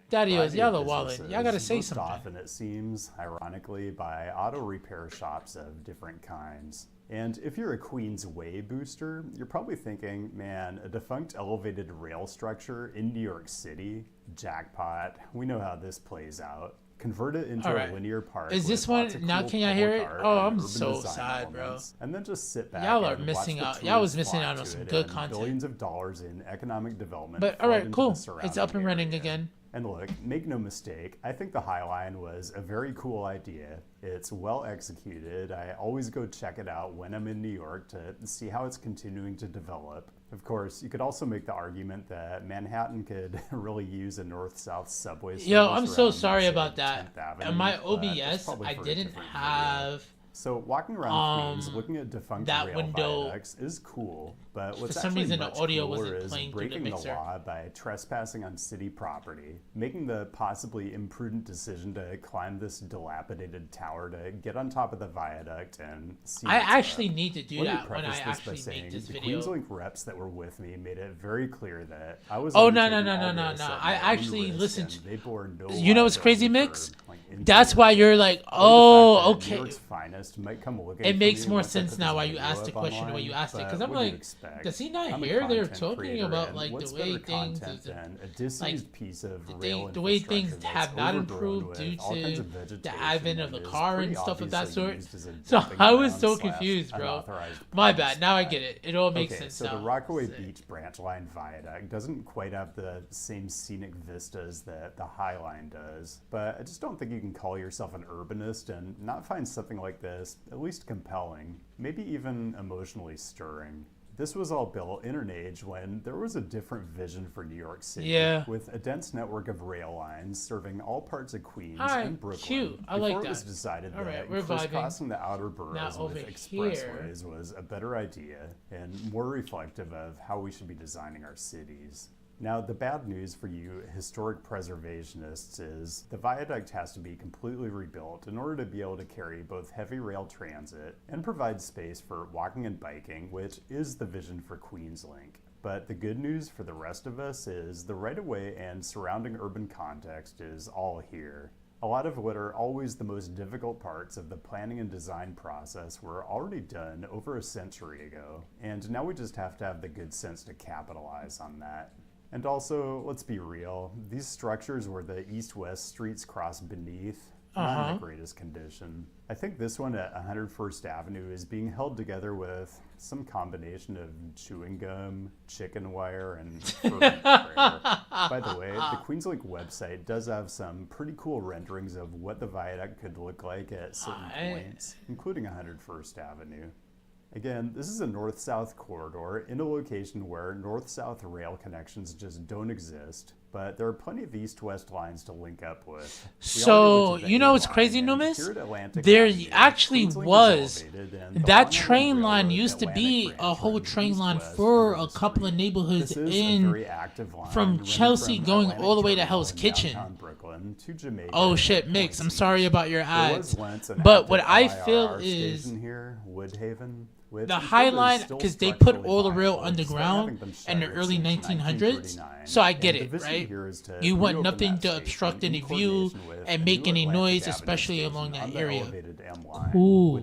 Daddy-os, y'all are wildin'. Y'all gotta say something. Often it seems, ironically, by auto repair shops of different kinds. And if you're a Queensway booster, you're probably thinking, man, a defunct elevated rail structure in New York City? Jackpot. We know how this plays out. Convert it into a linear park. Is this one now? Can y'all hear it? Oh, I'm so sad, bro. And then just sit back. Y'all are missing out. Y'all was missing out on some good content. Billions of dollars in economic development. But all right, cool. It's up and running again. And look, make no mistake, I think the High Line was a very cool idea. It's well executed. I always go check it out when I'm in New York to see how it's continuing to develop. Of course, you could also make the argument that Manhattan could really use a north-south subway service. Yo, I'm so sorry about 10th that. Avenue, And my but OBS, that's probably I for a didn't different have... video. So walking around Queens, looking at defunct that rail window, viaducts is cool, but what's for some actually reason much the audio cooler wasn't is playing through the breaking the mixer. law by trespassing on city property, making the possibly imprudent decision to climb this dilapidated tower to get on top of the viaduct and see. I actually need to do Let me that when I preface this by actually saying make this the video. Queenslink reps that were with me made it very clear that I was. Oh, no. undertaking all this at I my own actually risk, listened and to- they bore no You know what's crazy, liability Mix? for, like, That's why you're like, or the oh, fact that New okay. York's finest might come looking It for makes me more once I sense put now this why you video asked the up question the way online, you asked it. but Because I'm what do you like, expect? does he not I'm a hear they're content talking creator, about and like what's the way better things, content than a disused piece of the way things infrastructure have that's not overgrown improved with due all kinds to of vegetation the advent of the and is car pretty and stuff of that obviously sort. used as a So dumping I was ground so slash confused, bro. unauthorized My parking bad. Now I spot. get it. It all makes Okay, sense so now. the Rockaway Beach branch line viaduct doesn't quite have the same scenic vistas that the High Line does, but I just don't think you can call yourself an urbanist and not find something like this at least compelling, maybe even emotionally stirring. This was all built in an age when there was a different vision for New York City, Yeah. with a dense network of rail lines serving all parts of Queens All right, and Brooklyn. cute. I before like it was that. decided All right, that we're vibing. crisscrossing the outer boroughs Now over with here- expressways was a better idea and more reflective of how we should be designing our cities. Now, the bad news for you historic preservationists is the viaduct has to be completely rebuilt in order to be able to carry both heavy rail transit and provide space for walking and biking, which is the vision for Queenslink. But the good news for the rest of us is the right-of-way and surrounding urban context is all here. A lot of what are always the most difficult parts of the planning and design process were already done over a century ago, and now we just have to have the good sense to capitalize on that. And also, let's be real, these structures where the east-west streets cross beneath, not in the greatest condition. I think this one at 101st Avenue is being held together with some combination of chewing gum, chicken wire, and fervent prayer. By the way, the Queenslink website does have some pretty cool renderings of what the viaduct could look like at certain points, including 101st Avenue. Again, this is a north-south corridor in a location where north-south rail connections just don't exist, but there are plenty of east-west lines to link up with. So, you know what's crazy, Numis? There actually was. That train line used to be a whole train line for a couple of neighborhoods in from Chelsea going all the way to Hell's Kitchen. Oh shit, Mix, I'm sorry about your ads. But what I feel is the High Line, because they put all the rail underground in the early 1900s, so I get it, right? You want nothing to obstruct any view and make any noise, especially along that area. Cool.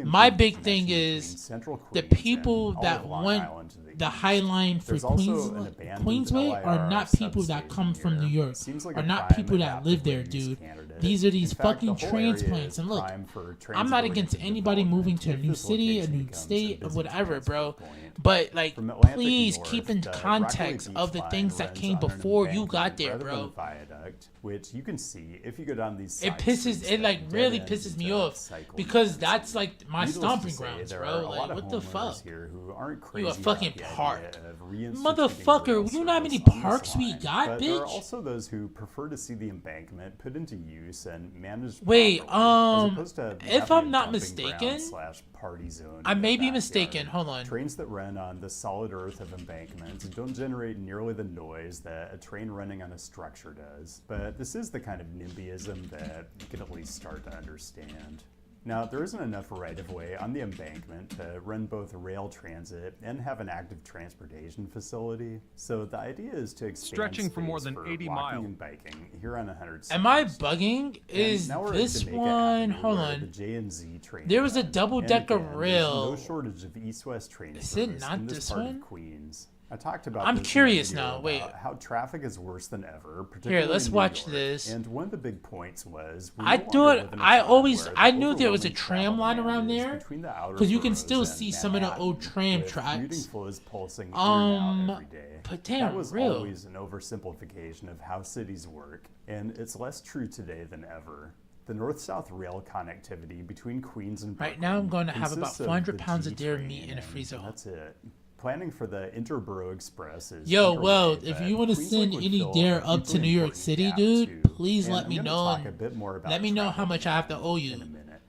My big thing is the people that want the High Line for There's also an abandoned Queensway are LIR not people that come substation from New here. York. Seems like Are a not prime people that adaptive live there, reuse dude. candidate. These are these In fact, fucking the whole area transplants. is And look, prime for I'm not against transit-oriented anybody moving to a development new if this city, a location new becomes state, or busy whatever, transfer bro. point. But like, From Atlantic please north, keep in the context Rockaway of the Beach things line that came runs on an before you got embankment there, rather than bro. a viaduct, which you can see if you go down these It side pisses, streets it that like dead really end pisses me into off cycle because lanes. that's like my Needless to stomping say, grounds, there bro. are a Like, lot of what the homeowners fuck? here who aren't You a crazy fucking about the park. idea of reinstituting Motherfucker, rail you know how many service on this parks we line. got, But there are bitch? also those who prefer to see the embankment put into use and managed Wait, properly, as opposed to if having I'm a not dumping mistaken, ground/party zone I in the may be backyard. mistaken. Hold on. Trains that run on the solid earth of embankments don't generate nearly the noise that a train running on a structure does. But this is the kind of NIMBYism that you can at least start to understand. Now, there isn't enough right-of-way on the embankment to run both rail transit and have an active transportation facility. So the idea is to expand Stretching for more space than for 80 walking miles. and biking here on 100. Am I bugging? Is now we're at this Jamaica one? Avenue, Hold where the on. J and Z train There was a run. double-decker And again, rail. There's no shortage of east-west train Is it service not in this this part one? of Queens. I talked about I'm this in my curious video now, about wait. how traffic is worse than ever, particularly Here, let's in New watch York. this. And one of the big points was we I no thought longer live in a I time always where I the knew there was a overwhelming tram travel line demand around is there between the outer because you can boroughs still and see some of the old Manhattan, tram with commuting tracks. flows pulsing in and out every day. But That damn, was real. always an oversimplification of how cities work, and it's less true today than ever. The north-south rail connectivity between Queens and Right now, I'm Brooklyn going to have about consists of 400 the pounds G of deer train, meat in a and freezer. That's it. Planning for the Interborough Express is Yo, underway, well, if but you want to Queens send would any fill dare a up to hugely New York important City, gap, dude, too. please And let I'm me gonna know. talk a And bit more about let me know how travel much I have to demand owe in you. a minute.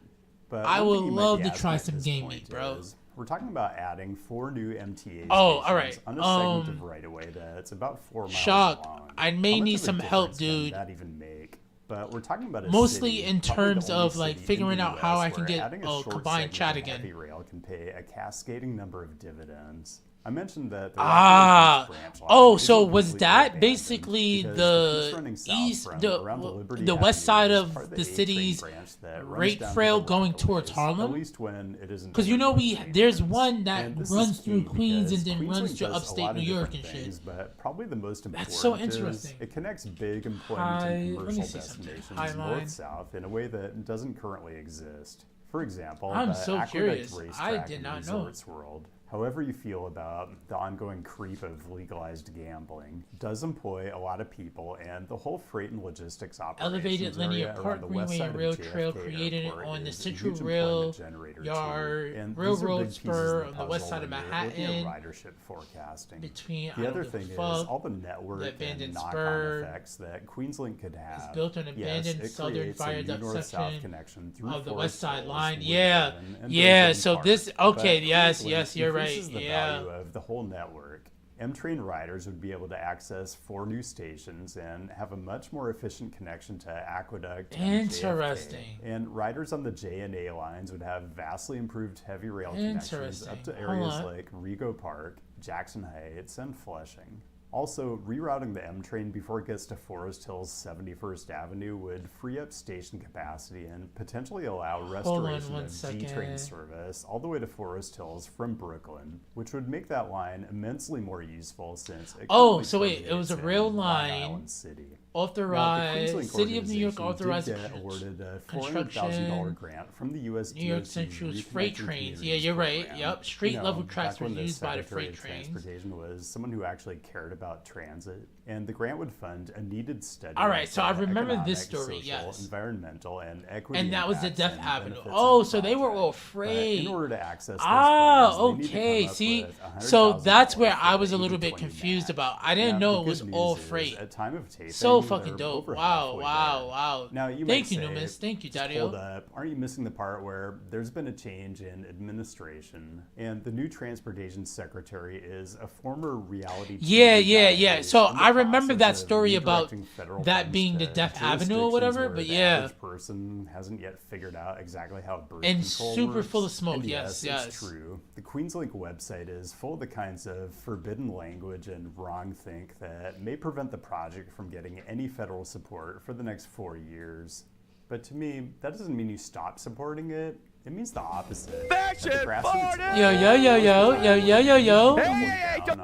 But I one would thing you might love be to asking try at some this game point meat, bro. is, we're talking about adding 4 new MTA Oh, stations alright. on a segment of right-of-way that's about 4 miles Shock. long. I may How much need of a some help, difference can dude. that even make? But we're talking about a Mostly city, in probably the terms only of, like, city in figuring the out how US I can where get adding a a short combined segment chat of again. heavy rail can pay a cascading number of dividends. I mentioned that the Ah, Rockaway Beach branch line oh, isn't so was completely that abandoned basically because the piece running south east, from the around Liberty the west Avenue side is of part of the A train city's branch that runs rate down to trail the going towards Rockaways, Harlem? At least when it isn't. Because you know overloaded there's maintenance. one that And this runs is through key Queens and because then runs Queensland to does a upstate lot New of York different and shit. things, but probably the most important That's so is interesting. it connects big employment Hi, and let me commercial see something. destinations Hi, Line. north-south in a way that doesn't currently exist. For example, I'm the so Aqueduct curious. racetrack I did in not know. Resorts World, however you feel about the ongoing creep of legalized gambling, does employ a lot of people, and the whole freight and logistics Elevated operations linear area park around the west greenway side and of rail JFK trail created Airport on the is a Central huge Rail employment generator, too. Yard And these are Railroad big pieces of spur the on the west puzzle side of when you're looking at Manhattan ridership forecasting. between The I other don't give thing a is fuck. all the network the and abandoned knock-on spur effects that Queensland could have. It's built on an Yes, abandoned it southern creates a new viaduct north-south section connection through of the Forest West Side Hills, Line. Wood Yeah, Haven, and yeah. Dunedin So Park. this But okay? Yes, Queensland yes. You're right. increases the Yeah. value of the whole network. M-Train riders would be able to access 4 new stations and have a much more efficient connection to Aqueduct and JFK. Interesting. And riders on the J and A lines would have vastly improved heavy rail connections up to Interesting. Hold areas on. like Rego Park, Jackson Heights, and Flushing. Also, rerouting the M-Train before it gets to Forest Hills 71st Avenue would free up station capacity and potentially allow Hold on restoration one of G-Train second. service all the way to Forest Hills from Brooklyn, which would make that line immensely more useful since it Oh, currently so wait, it was a terminates rail in Long line Island City. Authorized. Queensland City of New York organization did authorized get awarded a $400,000 construction. grant from the U.S. New York DOT Central's freight Reconnecting trains. Yeah, Communities you're right. program. Yep. Street level tracks back were when the used by the Secretary freight of trains. Transportation was someone who actually cared about transit, and the grant would fund a needed study. All right, of so I the remember economic, this story, social, yes. environmental, and equity And that was the impacts Death and Avenue. benefits Oh, of the so they were project. all But afraid. in order to access those Ah, funds, they need to okay. come up See, with so that's where $100,000 I for was a the little bit 80/20 confused match. about. I didn't Now, know the it was good all news is, freight. at time of taping, So they're fucking dope. over Wow, halfway wow, there. wow. Now, you Thank might you, say, Numis. Thank you, "Just Dario. hold up. Aren't you missing the part where there's been a change in administration and the new transportation secretary is a former reality Yeah, TV yeah, guy yeah. who's So in the I remember that process of story about redirecting federal that funds being the to Death Avenue or jurisdictions whatever, where but the yeah. average person hasn't yet figured out exactly how birth And control super works. full of smoke, And yes, yes, yes. it's true. The Queenslink website is full of the kinds of forbidden language and wrong think that may prevent the project from getting any federal support for the next 4 years. But to me, that doesn't mean you stop supporting it. It means the opposite. Fashion party! Yo, yo, yo, yo, yo, yo, yo, yo.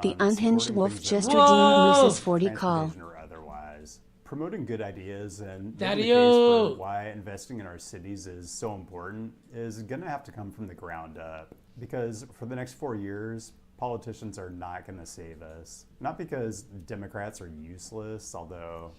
The unhinged wolf Jester Dean Whoa! loses 40 call. Transportation or otherwise. Promoting good ideas and making the case Daddy-o! for why investing in our cities is so important is going to have to come from the ground up. Because for the next 4 years, politicians are not going to save us. Not because Democrats are useless, although,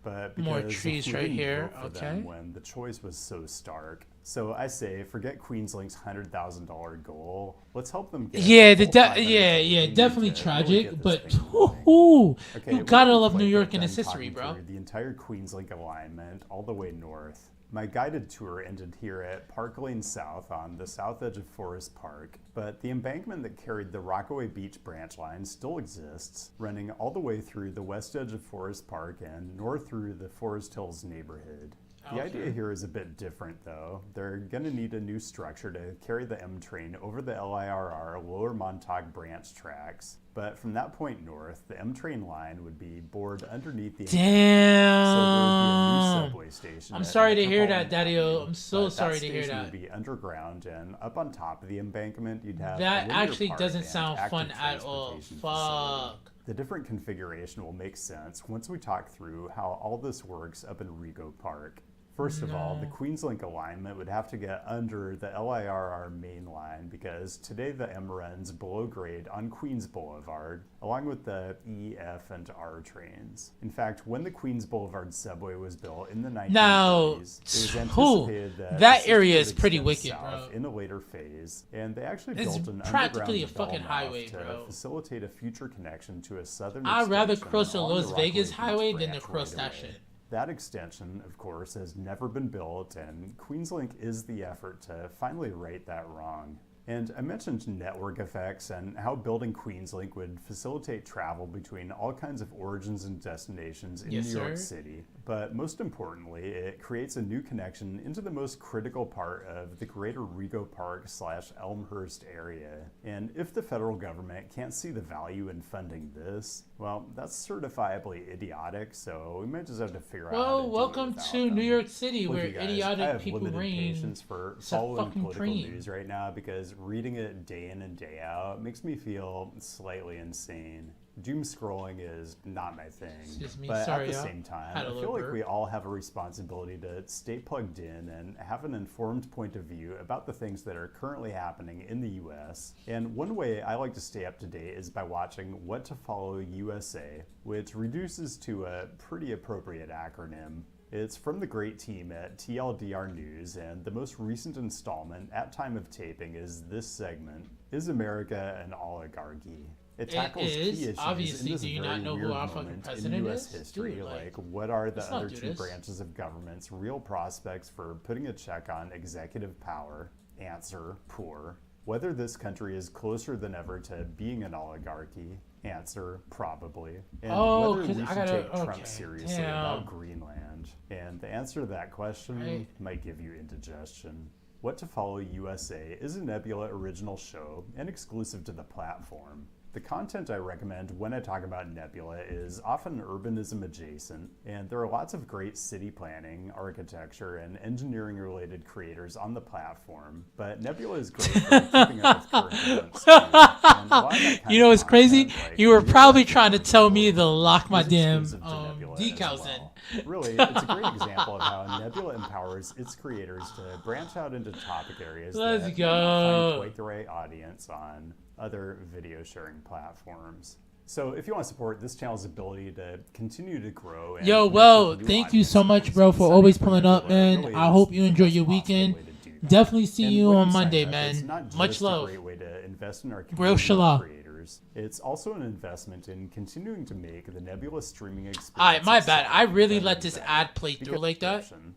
but because More trees we right didn't here, vote for them okay. when the choice was so stark. So I say, forget Queenslink's $100,000 goal. Let's help them get. Yeah, the full $500 yeah, they need definitely to really tragic, get this but thing going. whoo, Okay, you we gotta can love New quite York get and its done history, talking bro. through the entire Queenslink alignment all the way north. My guided tour ended here at Park Lane South on the south edge of Forest Park, but the embankment that carried the Rockaway Beach branch line still exists, running all the way through the west edge of Forest Park and north through the Forest Hills neighborhood. The idea here is a bit different, though. They're going to need a new structure to carry the M train over the LIRR Lower Montauk branch tracks. But from that point north, the M train line would be bored underneath the So there would be a Damn. new subway station. I'm at sorry to hear Metropolitan that, Daddy-o. Avenue, I'm so but sorry to hear station that. would be underground, and up on top of the embankment, you'd have That a linear actually park doesn't and sound active fun at all. transportation facility. Fuck. The different configuration will make sense once we talk through how all this works up in Rego Park. First of all, the Queenslink alignment would have to get under the LIRR main line because today the M runs below grade on Queens Boulevard, along with the E, F, and R trains. In fact, when the Queens Boulevard subway was built in the 1930s, Now, it was anticipated that that the area system is would pretty extend wicked, south bro. in a later phase, and they actually It's built an practically underground a fucking development highway, to bro. facilitate a future connection to a southern I'd rather extension cross the along Las Rockaway Vegas Beach highway than to branch cross that right-of-way. shit. That extension, of course, has never been built, and Queenslink is the effort to finally right that wrong. And I mentioned network effects and how building Queenslink would facilitate travel between all kinds of origins and destinations in Yes, New York sir. City. But most importantly, it creates a new connection into the most critical part of the greater Rego Park / Elmhurst area. And if the federal government can't see the value in funding this, well, that's certifiably idiotic, so we might just have to figure out how to Well, do it welcome without to them. New York City, Look, where you guys, I idiotic have people limited reign. patience for It's a following fucking political dream. news right now because reading it day in and day out makes me feel slightly insane. Doom scrolling is not my thing, Excuse me, but sorry, at the y'all. same time, Had a I little feel like burp. we all have a responsibility to stay plugged in and have an informed point of view about the things that are currently happening in the US. And one way I like to stay up to date is by watching What to Follow USA, which reduces to a pretty appropriate acronym. It's from the great team at TLDR News, and the most recent installment at time of taping is this segment, Is America an Oligarchy? It tackles is. key issues Obviously, in this do you very not know who weird our fucking moment in president U.S. is? history. Dude, Like, what are the let's not other do two this. branches of government's real prospects for putting a check on executive power? Answer, poor. Whether this country is closer than ever to being an oligarchy? Answer, probably. And Oh, whether 'cause we I should gotta- take Trump okay, seriously damn. about Greenland. And the answer to that question Right. might give you indigestion. What to Follow USA is a Nebula original show and exclusive to the platform. The content I recommend when I talk about Nebula is often urbanism adjacent, and there are lots of great city planning, architecture, and engineering related creators on the platform, but Nebula is great for keeping up with current events too. And a lot of that kind You know of what's crazy? content, like You were video probably editing trying to and tell me to visual lock my is damn exclusive to Nebula as decals well. in. Really, it's a great example of how Nebula empowers its creators to branch out into topic areas Let's that go. might not find quite the right audience on other video sharing platforms. So if you want to support this channel's ability to continue to grow and Yo, connect well, with new thank you so much, audiences, bro, for setting always up a pulling up, Nebula man. really I is hope you the enjoy best your possible weekend. way to do that. Definitely see And you when on sign Monday, up, man. It's not Much just love. a great way to invest in our Real community of shala. creators. It's also an investment in continuing to make the Nebula streaming experience. Alright, my bad. I really better let and this better ad play through because like that. subscription.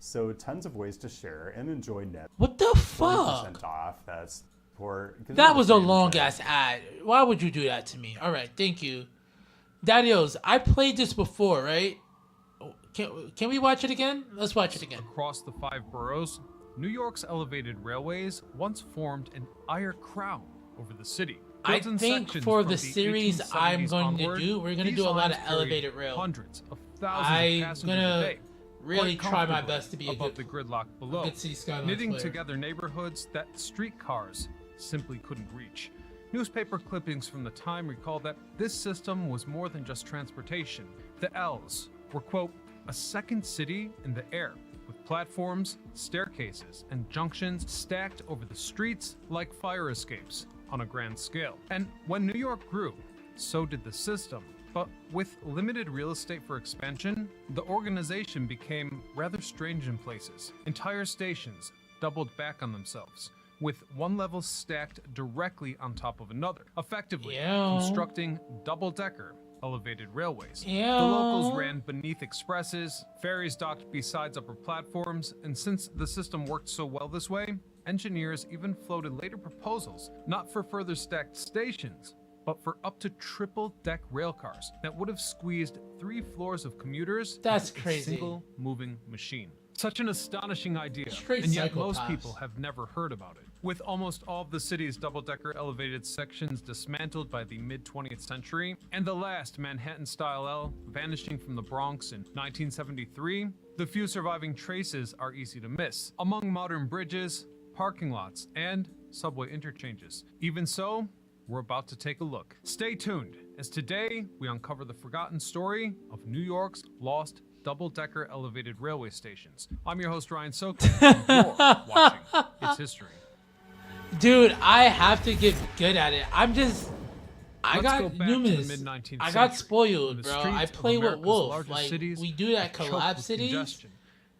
So tons of ways to share and enjoy Nebula. What the fuck? 40% off. That's for. That was a long ass ad. Why would you do that to me? Alright, thank you. Daddios, I played this before, right? Can we watch it again? Let's watch it again. Across the 5 boroughs, New York's elevated railways once formed an ire crown over the city. I Built in think sections for from the series I'm 1870s going to onward, do, we're going to these do a lot lines of carried elevated rail. Hundreds of thousands I'm of passengers gonna a day, really quite try my comfortably best to be a above good, the gridlock below, good City Skylines knitting player. together neighborhoods that streetcars simply couldn't reach. Newspaper clippings from the time recall that this system was more than just transportation. The L's were, quote, a second city in the air, with platforms, staircases, and junctions stacked over the streets like fire escapes on a grand scale. And when New York grew, so did the system. But with limited real estate for expansion, the organization became rather strange in places. Entire stations doubled back on themselves, with one level stacked directly on top of another, effectively constructing double-decker elevated railways. The locals ran beneath expresses, ferries docked beside upper platforms, and since the system worked so well this way, engineers even floated later proposals not for further stacked stations, but for up to triple-deck railcars that would have squeezed 3 floors of commuters That's into crazy. a single moving machine. Such an astonishing idea, Straight and yet most psychopaths. people have never heard about it. With almost all of the city's double-decker elevated sections dismantled by the mid-20th century, and the last Manhattan-style L vanishing from the Bronx in 1973, the few surviving traces are easy to miss among modern bridges, parking lots, and subway interchanges. Even so, we're about to take a look. Stay tuned, as today we uncover the forgotten story of New York's lost double-decker elevated railway stations. I'm your host, Ryan Soka, and you're watching It's History. Dude, I have to get good at it. I Let's go got back to the numerous. mid-19th I got century, spoiled, when the bro. streets I of play with America's Wolf. largest Like, cities we do that were choked collab with cities. congestion.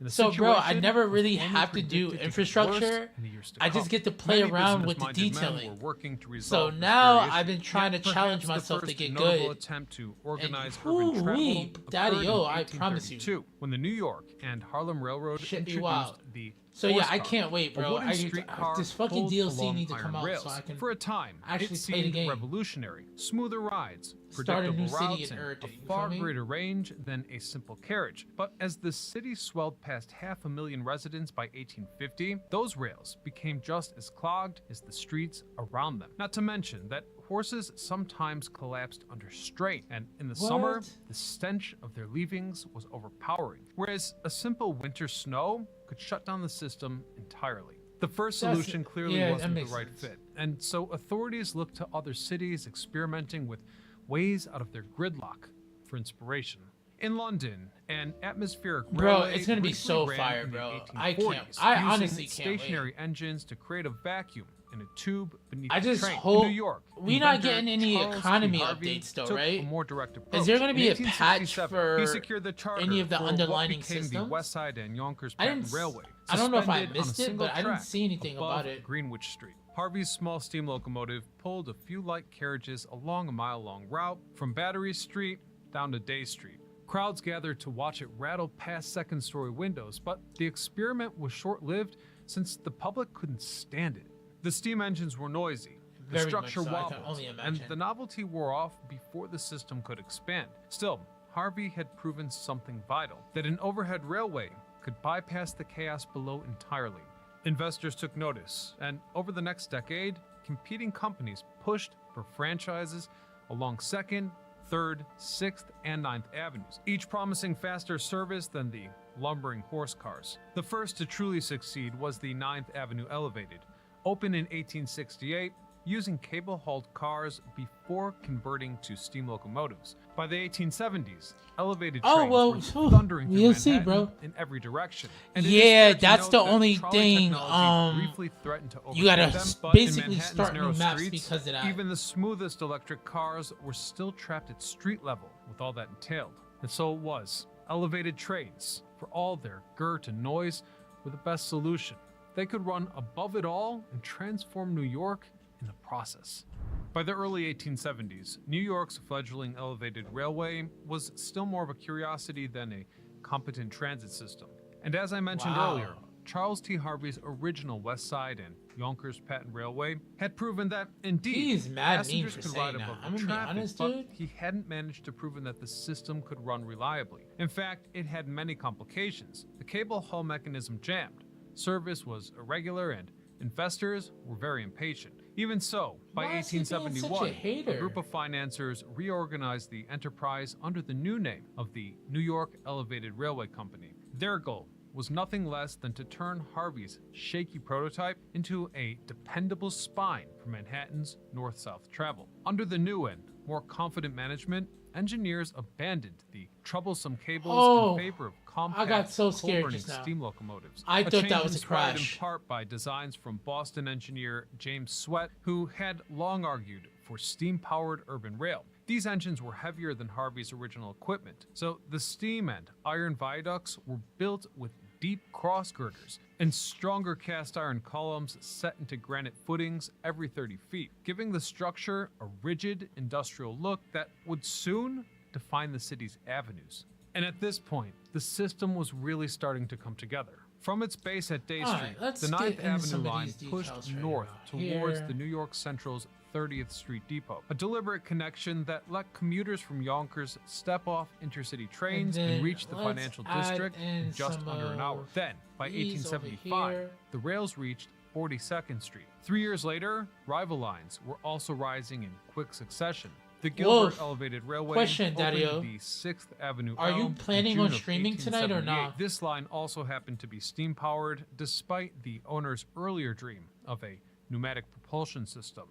And the So, bro, I situation never was really only have to do predicted get worse infrastructure. in the years to I just come. get to play Many around with the business-minded men detailing. were working to So resolve this now very I've issue. been trying Yet to challenge perhaps the myself to first get notable good. attempt to organize And urban travel woo-wee, Daddy, occurred yo, in I promise you. 1832, when the New York and Harlem Railroad Shit be introduced wild. the So yeah, horse I car, can't wait, a bro. wooden streetcar This fucking pulled DLC along need to come iron out rails. so I can For a time, actually it play the seemed game. revolutionary. Smoother rides, Start a new predictable city routes, and and everything, a you far feel me? greater range than a simple carriage. But as the city swelled past 500,000 residents by 1850, those rails became just as clogged as the streets around them. Not to mention that horses sometimes collapsed under strain, and in the summer, What? the stench of their leavings was overpowering, whereas a simple winter snow could shut down the system entirely. The first That's- solution clearly yeah, that wasn't the makes right sense. fit, and so authorities looked to other cities experimenting with ways out of their gridlock for inspiration. In London, an atmospheric Bro, railway it's gonna be briefly so ran fire, in the bro. 1840s, I using honestly can't wait. stationary engines to create a vacuum in a tube beneath I the just train. hope in New York, we not inventor getting any Charles T. economy Harvey updates though, took right? A more direct approach. Is there gonna be In a patch 1867, for he secured the charter any of the for what underlining became systems? the West Side and Yonkers I Patent didn't. Railway. I don't know if I suspended on a missed it, single but I didn't track see anything above about it. Greenwich Street. Harvey's small steam locomotive pulled a few light carriages along a mile-long route from Battery Street down to Day Street. Crowds gathered to watch it rattle past second-story windows, but the experiment was short-lived since the public couldn't stand it. The steam engines were noisy, the Very much structure so, I can wobbled, only and imagine. the novelty wore off before the system could expand. Still, Harvey had proven something vital, that an overhead railway could bypass the chaos below entirely. Investors took notice, and over the next decade, competing companies pushed for franchises along 2nd, 3rd, 6th, and 9th Avenues, each promising faster service than the lumbering horse cars. The first to truly succeed was the 9th Avenue Elevated, opened in 1868, using cable-hauled cars before converting to steam locomotives. By the 1870s, elevated Oh, trains well, were phew, thundering through we'll see, Manhattan bro. in every direction. And it is Yeah, fair to that's note the that only trolley thing, technology briefly threatened to you gotta overtake them, but in basically Manhattan's start new narrow maps streets, because of that. even the smoothest electric cars were still trapped at street level with all that entailed. And so it was. Elevated trains, for all their girt and noise, were the best solution. They could run above it all and transform New York in the process. By the early 1870s, New York's fledgling elevated railway was still more of a curiosity than a competent transit system. And as I mentioned Wow. earlier, Charles T. Harvey's original West Side and Yonkers Patent Railway had proven that indeed He's mad mean passengers for could saying ride that. above I'm the gonna be traffic, honest, but dude. he hadn't managed to prove that the system could run reliably. In fact, it had many complications. The cable hull mechanism jammed, service was irregular, and investors were very impatient. Even so, by Why is he being such a 1871, hater? a group of financiers reorganized the enterprise under the new name of the New York Elevated Railway Company. Their goal was nothing less than to turn Harvey's shaky prototype into a dependable spine for Manhattan's north-south travel. Under the new and more confident management, engineers abandoned the troublesome cables in favor of compact, I got so scared coal-burning just now. steam locomotives. I thought that was a inspired crash. in part by designs from Boston engineer James Sweat, who had long argued for steam-powered urban rail. These engines were heavier than Harvey's original equipment, so the steam and iron viaducts were built with deep cross girders and stronger cast iron columns set into granite footings every 30 feet, giving the structure a rigid industrial look that would soon define the city's avenues. And at this point, the system was really starting to come together. From its base at Day All Street, right, let's the get 9th into Avenue some of line these pushed details right north now. towards Here. the New York Central's 30th Street Depot, a deliberate connection that let commuters from Yonkers step off intercity trains and, then reach the let's financial add district in in just some under an hour. of Then, by these over 1875, here. the rails reached 42nd Street. 3 years later, rival lines were also rising in quick succession. The Gilbert Whoa. Elevated Railway Question, opened Daddy-o. the 6th Avenue Are you L in planning June on of streaming tonight or 1878. not? This line also happened to be steam-powered, despite the owner's earlier dream of a pneumatic propulsion system.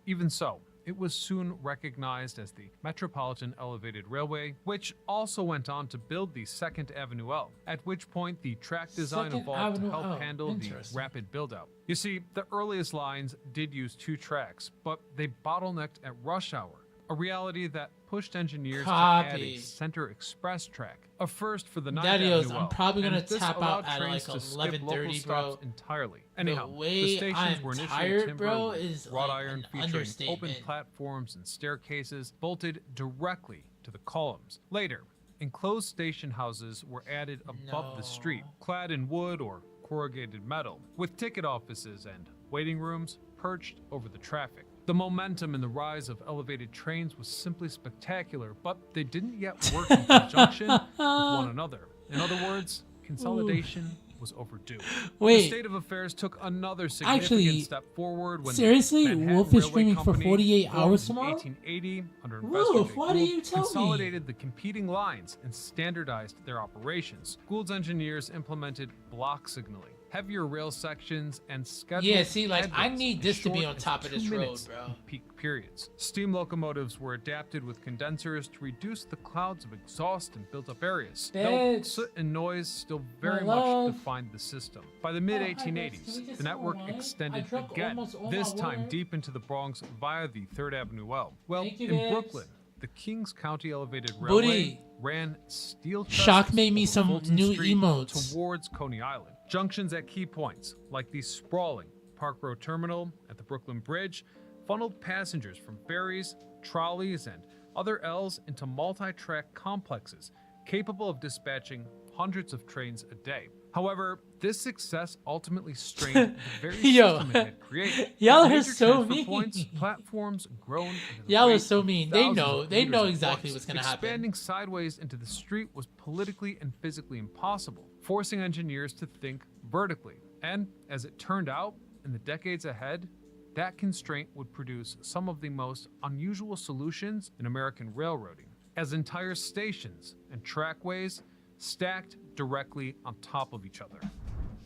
Even so, it was soon recognized as the Metropolitan Elevated Railway, which also went on to build the 2nd Avenue L, at which point the track design 2nd evolved Avenue to help L. handle the Interesting. rapid build-out. You see, the earliest lines did use 2 tracks, but they bottlenecked at rush hour, a reality that pushed engineers to add a Copy. Center Express track, a first for the 9th Daddy-os, Avenue I'm L, probably gonna and this tap allowed out at trains like to skip local 11:30, stops bro. entirely. Anyhow, The the way stations I'm were initially tired, timbered bro, with is wrought like iron an featuring open understatement. platforms and staircases bolted directly to the columns. Later, enclosed station houses were added above the street, No. clad in wood or corrugated metal, with ticket offices and waiting rooms perched over the traffic. The momentum in the rise of elevated trains was simply spectacular, but they didn't yet work in conjunction with one another. In other words, consolidation was overdue. The Wait, state of affairs took another significant actually, step forward when seriously? the Manhattan Wolf is Railway streaming for Company, 48 formed hours in tomorrow? 1880 under Wolf, Investor why do you Gould, tell me? consolidated the competing lines and standardized their operations. Gould's engineers implemented block signaling, heavier rail sections, and scheduled Yeah, see, like, I headways need as this to be short on as top of 2 this road, minutes bro. in peak periods. Steam locomotives were adapted with condensers to reduce the clouds of exhaust in built-up areas. Though Babes. soot and noise still very My love. much defined the system. By the hi, babes. Can we mid-1880s, just the network go on? I extended drank again, almost all this my time water. deep into the Bronx via the 3rd Avenue L. Well, Thank you, in babes. Brooklyn, the Kings County Elevated Booty. Railway ran steel Shock trusses made me over some Fulton new Street emotes. towards Coney Island. Junctions at key points, like the sprawling Park Road Terminal at the Brooklyn Bridge, funneled passengers from ferries, trolleys, and other L's into multi-track complexes capable of dispatching hundreds of trains a day. However, this success ultimately strained the very Yo, system it had created. y'all At are major so transfer mean. Points, platforms grown into the Y'all are rate so of mean. They thousands know. of They know commuters at exactly once. what's gonna happen. Expanding sideways into the street was politically and physically impossible, forcing engineers to think vertically. And as it turned out, in the decades ahead, that constraint would produce some of the most unusual solutions in American railroading, as entire stations and trackways stacked directly on top of each other.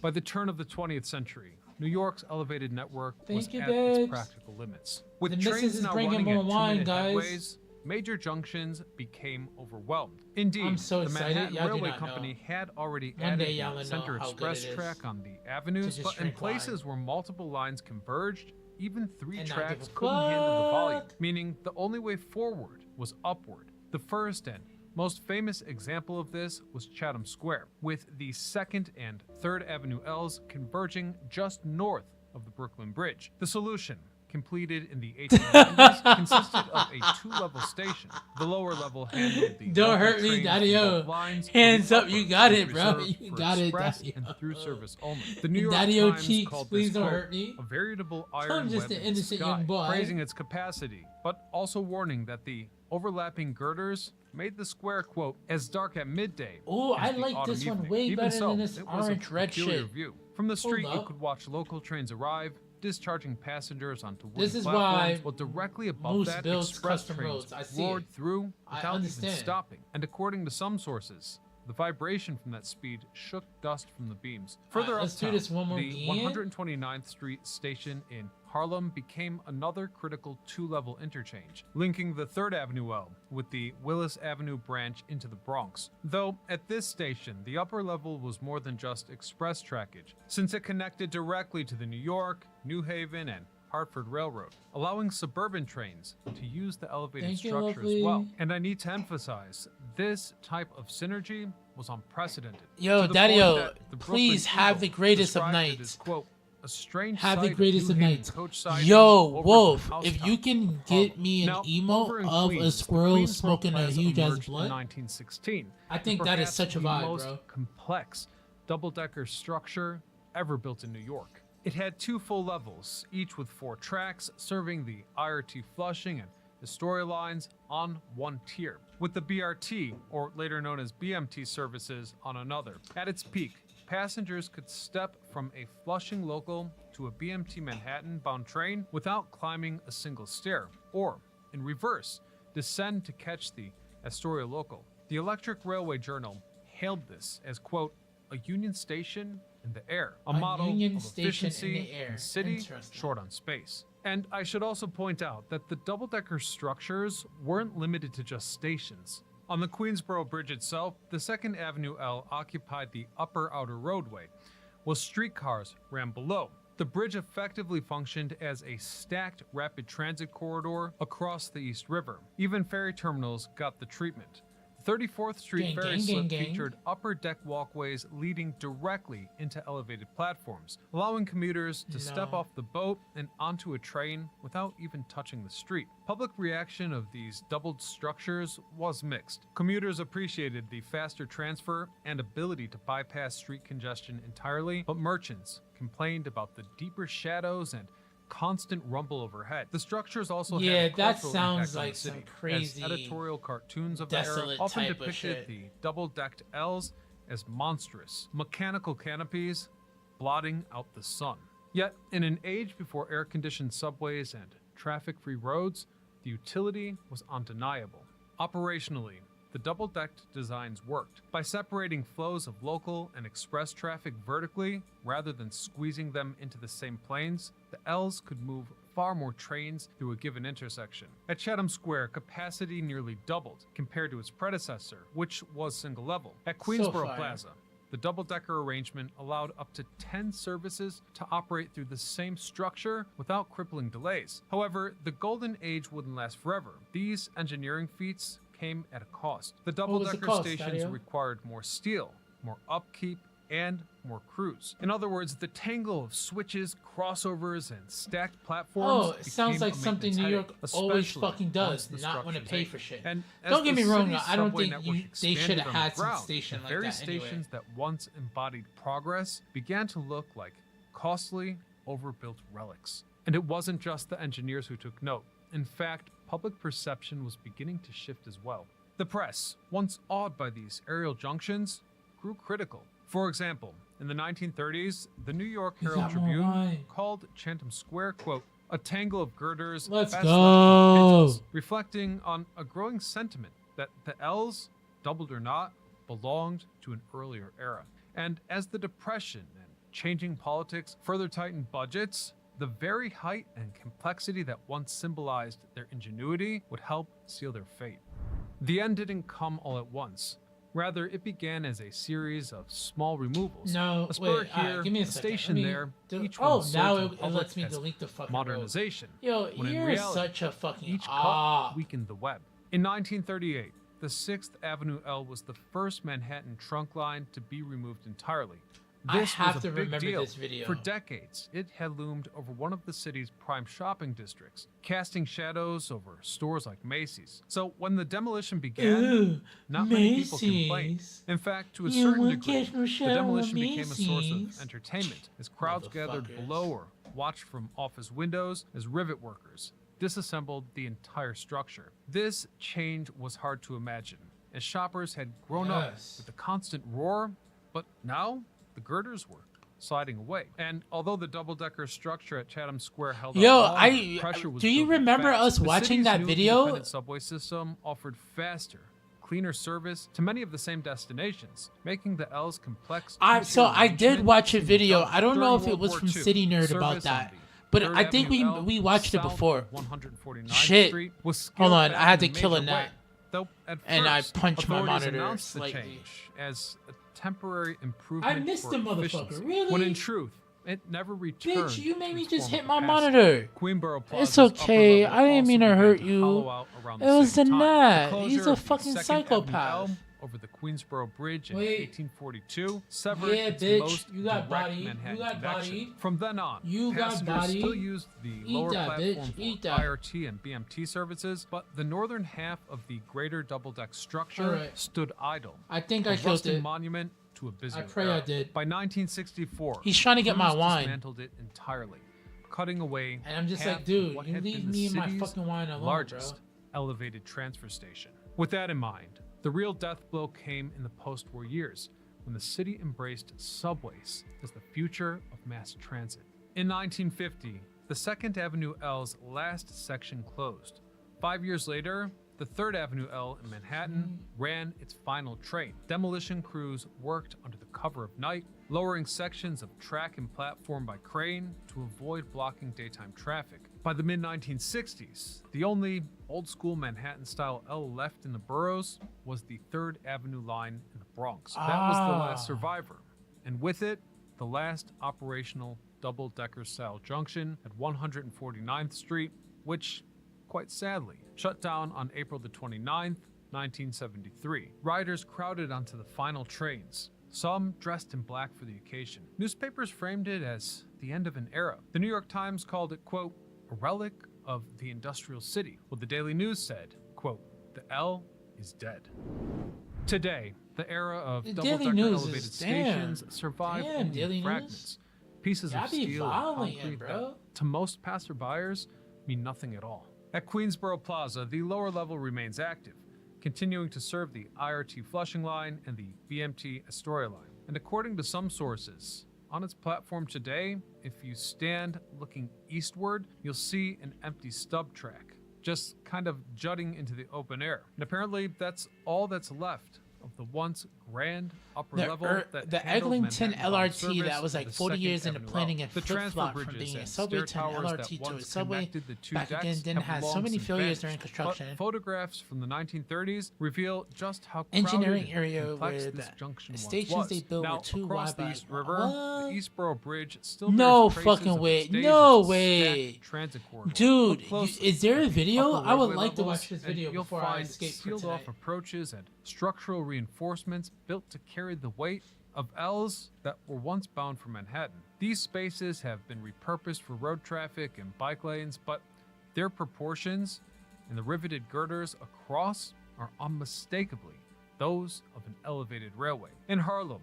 By the turn of the 20th century, New York's elevated network was Thank you, at babes. its practical limits. With The trains missus is now bringing running more at wine, 2-minute guys. headways, major junctions became overwhelmed. Indeed, I'm so the excited. Manhattan Y'all do Railway not know. Company had already One added day y'all will the know Center how good Express it is track on the avenues, to just but in drink wine. places where multiple lines converged, even 3 And not give tracks a couldn't handle the volume, fuck. meaning the only way forward was upward. The first and most famous example of this was Chatham Square, with the 2nd and 3rd Avenue L's converging just north of the Brooklyn Bridge. The solution, completed in the 1890s, consisted of a 2-level station. The lower level handled the Don't local hurt me, trains Daddy-o. from both lines, Hands while up, the you upper got was it, bro. reserved You for got it, express Daddy-o. and through service only. The New York Daddy-o Times cheeks, called please this, don't quote, hurt me. a veritable I'm iron just web an in the innocent sky, young boy. praising its capacity, but also warning that the overlapping girders made the square, quote, as dark at midday Ooh, as I the like autumn this one evening. way Even better so, than this it was a orange red peculiar shit. view. From the street, you up. could watch local trains arrive, discharging passengers onto wooden This is platforms, why while directly above Moose that, builds express custom trains roads. I see roared it. through I without even understand. stopping. And according to some sources, The vibration from that speed shook dust from the beams. Further let's do uptown, this one more the again. 129th Street station in Harlem became another critical two-level interchange, linking the 3rd Avenue L with the Willis Avenue branch into the Bronx. Though at this station, the upper level was more than just express trackage, since it connected directly to the New York, New Haven, and Hartford Railroad, allowing suburban trains to use the elevated Thank you, structure as lovely. well. And I need to emphasize, this type of synergy was unprecedented. Yo, to the Daddy-o, point that the please Brooklyn have Eagle the greatest of described it nights. as, quote, a strange Have the sight greatest of New Haven nights. coach siding Yo, over Wolf, the if housetop you can of get Harlem. me an Now, emo over in of a Queens, the squirrel Queensboro smoking a Plaza huge ass emerged in blunt, 1916. I think and that is perhaps such a the vibe, most bro. complex double-decker structure ever built in New York. It had 2 full levels, each with 4 tracks, serving the IRT Flushing and Astoria lines on one tier, with the BRT, or later known as BMT services, on another. At its peak, passengers could step from a Flushing local to a BMT Manhattan-bound train without climbing a single stair, or, in reverse, descend to catch the Astoria local. The Electric Railway Journal hailed this as, quote, a Union Station in the air, a model Union of Station in efficiency the air. and city Interesting. short on space. And I should also point out that the double-decker structures weren't limited to just stations. On the Queensboro Bridge itself, the 2nd Avenue L occupied the upper outer roadway, while streetcars ran below. The bridge effectively functioned as a stacked rapid transit corridor across the East River. Even ferry terminals got the treatment. The 34th Street Gang, ferry gang, slip gang, gang. featured upper deck walkways leading directly into elevated platforms, allowing commuters to step No. off the boat and onto a train without even touching the street. Public reaction of these doubled structures was mixed. Commuters appreciated the faster transfer and ability to bypass street congestion entirely, but merchants complained about the deeper shadows and constant rumble overhead. The structures also Yeah, had a that cultural sounds impact on like the some city, crazy as editorial cartoons of the era desolate often type of depicted shit. the double-decked L's as monstrous, mechanical canopies blotting out the sun. Yet, in an age before air-conditioned subways and traffic-free roads, the utility was undeniable. Operationally, the double-decked designs worked. By separating flows of local and express traffic vertically, rather than squeezing them into the same planes, the L's could move far more trains through a given intersection. At Chatham Square, capacity nearly doubled compared to its predecessor, which was single level. At Queensboro fire. Plaza, the double-decker arrangement allowed up to 10 services to operate through the same structure without crippling delays. However, the golden age wouldn't last forever. These engineering feats came at a cost. The was the double-decker cost, stations Daddy-o? required more steel, more upkeep, and more crews. In other words, the tangle of switches, crossovers, and stacked platforms Oh, it sounds became like a something maintenance New York headache, always especially fucking does, once the not want to structures pay aged. for shit. And as Don't get the me wrong, city's I don't subway think network they should expanded have had some underground, station the like very that anyway. stations that once embodied progress began to look like costly, overbuilt relics. And it wasn't just the engineers who took note. In fact, public perception was beginning to shift as well. The press, once awed by these aerial junctions, grew critical. For example, in the 1930s, the New York You Herald got more Tribune wine. called Chatham Square, quote, a tangle of girders Let's best go. left in pinches, reflecting on a growing sentiment that the L's, doubled or not, belonged to an earlier era. And as the Depression and changing politics further tightened budgets, the very height and complexity that once symbolized their ingenuity would help seal their fate. The end didn't come all at once. Rather, it began as a series of small removals. No, a spur wait, here, give me a a second. station Let me there. Each oh, one sold now to the it public lets me as delete the fucking modernization. Yo, when in you're reality, such a fucking each op. cut weakened the web. In 1938, the 6th Avenue L was the first Manhattan trunk line to be removed entirely. I This have was a to big remember deal. this video. For decades, it had loomed over one of the city's prime shopping districts, casting shadows over stores like Macy's. So when the demolition began, Ooh, not many people complained. Macy's. In fact, to a You certain won't degree, catch no the shadow demolition on became a source Macy's. of entertainment as crowds gathered Motherfuckers. below or watched from office windows as rivet workers disassembled the entire structure. This change was hard to imagine, as shoppers had grown up Yes. with the constant roar, but now the girders were sliding away. And although the double-decker structure at Chatham Square held Yo, up pressure was do you building remember fast. us The watching city's that new video? independent subway system offered faster, cleaner service to many of the same destinations, making the L's complex. So I did watch a video. I don't know if During it was World from War II, City Nerd service about on that, the but 3rd I think Avenue L we watched it south before. of 149th Shit. Street was Hold on, scaled I had back to in a kill a major gnat. way. Though at And I first, punched my authorities monitor announced the slightly. change as a temporary improvement I missed for the motherfucker, efficiency, really? when in truth, it never returned. Bitch, you made to me its just former hit my capacity. monitor. Queenborough It's Plaza's okay. upper I didn't level mean to also hurt began you. hollow out around the It was same the time. gnat. The He's closure a of the fucking 2nd Avenue psychopath. L over the Queensboro Bridge in Wait. 1842 severed Yeah, its bitch, most you got direct bodied. Manhattan You got connection. bodied. From then on, You got passengers bodied. still used the Eat lower that, platform bitch. for Eat that. IRT and BMT services, but the northern half of the greater double-deck structure Alright. stood idle. I think A I killed rusting it. monument to a busier I pray era. I did. By 1964, He's trying to get my crews wine. dismantled it entirely, cutting away. And I'm just half like, dude, of what you had leave been the me and my city's fucking wine alone, largest bro. elevated transfer station. With that in mind, the real death blow came in the post-war years, when the city embraced subways as the future of mass transit. In 1950, the 2nd Avenue L's last section closed. 5 years later, the 3rd Avenue L in Manhattan ran its final train. Demolition crews worked under the cover of night, lowering sections of track and platform by crane to avoid blocking daytime traffic. By the mid-1960s, the only old-school Manhattan-style L left in the boroughs was the 3rd Avenue line in the Bronx. That was the last survivor, and with it, the last operational double-decker style junction at 149th Street, which, quite sadly, shut down on April the 29th, 1973. Riders crowded onto the final trains, some dressed in black for the occasion. Newspapers framed it as the end of an era. The New York Times called it, quote, a relic of the industrial city, while the Daily News said, quote, the L is dead. Today, the era of The double-decker Daily News elevated is- stations damn. survive Damn, only Daily in News. fragments, pieces Y'all of be steel and violent, concrete bro. that, to most passerbyers, mean nothing at all. At Queensboro Plaza, the lower level remains active, continuing to serve the IRT Flushing line and the BMT Astoria line. And according to some sources, on its platform today, if you stand looking eastward, you'll see an empty stub track, just kind of jutting into the open air. And apparently that's all that's left of the once grand upper level that The handled Eglinton Manhattan-bound LRT service that was of like the 40 years 2nd into Avenue planning L. and The transfer flip-flop from bridges being a and subway stair to an towers that LRT to a once subway. connected the two Back again, decks didn't have have so long many since failures during vanished. construction. But photographs from the 1930s reveal just how Engineering crowded area and complex where this the junction once stations was. they built now, were too across wide the by- East River, What? the Eastboro Bridge still No bears traces fucking of way. its days No as a way. stacked transit corridor. Dude, Look closely is there a at the video? upper I would roadway like to levels, watch this and video you'll before I find escape for sealed-off tonight. approaches and structural reinforcements built to carry the weight of L's that were once bound for Manhattan. These spaces have been repurposed for road traffic and bike lanes, but their proportions and the riveted girders across are unmistakably those of an elevated railway. In Harlem,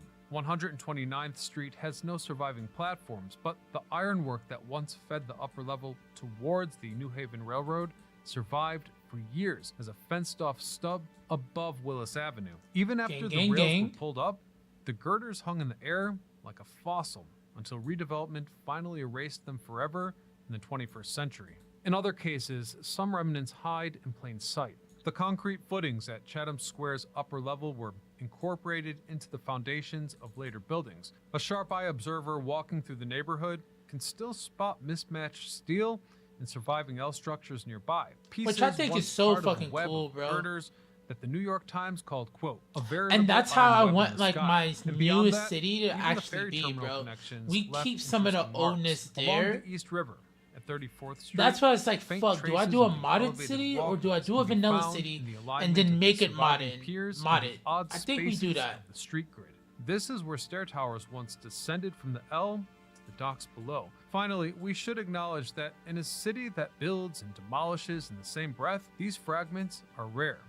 129th Street has no surviving platforms, but the ironwork that once fed the upper level towards the New Haven Railroad survived for years as a fenced-off stub above Willis Avenue. Even after the Gang, rails gang. were pulled up, the girders hung in the air like a fossil until redevelopment finally erased them forever in the 21st century. In other cases, some remnants hide in plain sight. The concrete footings at Chatham Square's upper level were incorporated into the foundations of later buildings. A sharp-eye observer walking through the neighborhood can still spot mismatched steel and surviving L structures nearby. Pieces Which I think once is so part of a fucking web cool, of bro. girders that the New York Times called, quote, a veritable And that's how iron I web in want the like sky. my And beyond newest that, city to even the actually ferry be, terminal bro. connections We left keep some of the interesting marks. oldness Along there. the East River at 34th Street, That's why it's like, faint fuck, do I traces do a of the modded elevated city or walkways do I do a can be vanilla found city in the and alignment then of the make it surviving modded? piers and Modded. the odd I think we do spaces that. of the street grid. This is where stair towers once descended from the L to the docks below. Finally, we should acknowledge that in a city that builds and demolishes in the same breath, these fragments are rare,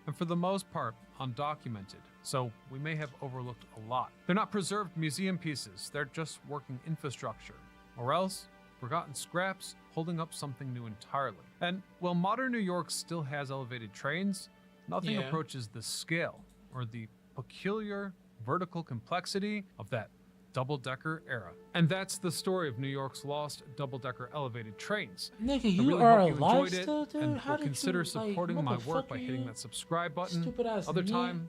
and for the most part, undocumented, so we may have overlooked a lot. They're not preserved museum pieces, they're just working infrastructure, or else forgotten scraps holding up something new entirely. And while modern New York still has elevated trains, nothing Yeah. approaches the scale or the peculiar vertical complexity of that double-decker era. And that's the story of New York's lost double-decker elevated trains. Nigga, I you really are hope you alive enjoyed it, still, dude? and How will did consider you, supporting my work by hitting that subscribe button. Stupid ass Other nigga. time,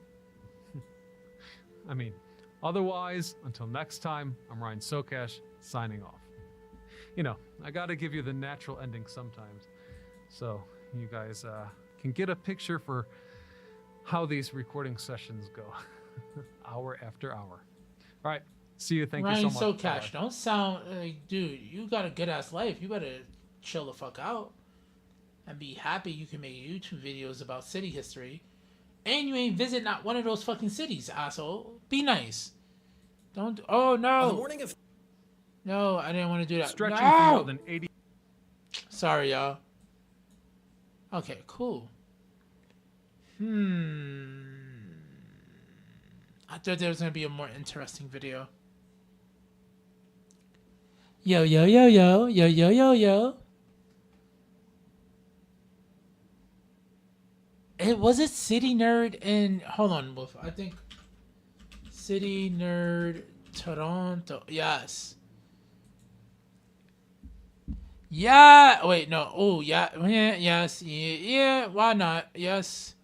I mean, otherwise, until next time, I'm Ryan Sokesh, signing off. You know, I gotta give you the natural ending sometimes, so you guys can get a picture for how these recording sessions go, hour after hour. All right, see you. Thank Ryan you so much. Sokesh, Bye-bye. don't sound like, dude, you got a good ass life. You better chill the fuck out and be happy you can make YouTube videos about city history. And you ain't visit not one of those fucking cities, asshole. Be nice. Don't. Oh no. On the morning of No, I didn't want to do that. Stretching No! for more than 80. Sorry, y'all. Okay, cool. I thought there was gonna be a more interesting video. Yo, yo, yo, yo, yo, yo, yo, yo. Was it City Nerd and hold on, Wolf. I think City Nerd Toronto. Yes. Yeah. Wait, no. Oh, yeah. Yeah. Yes. Yeah. Yeah. Why not? Yes.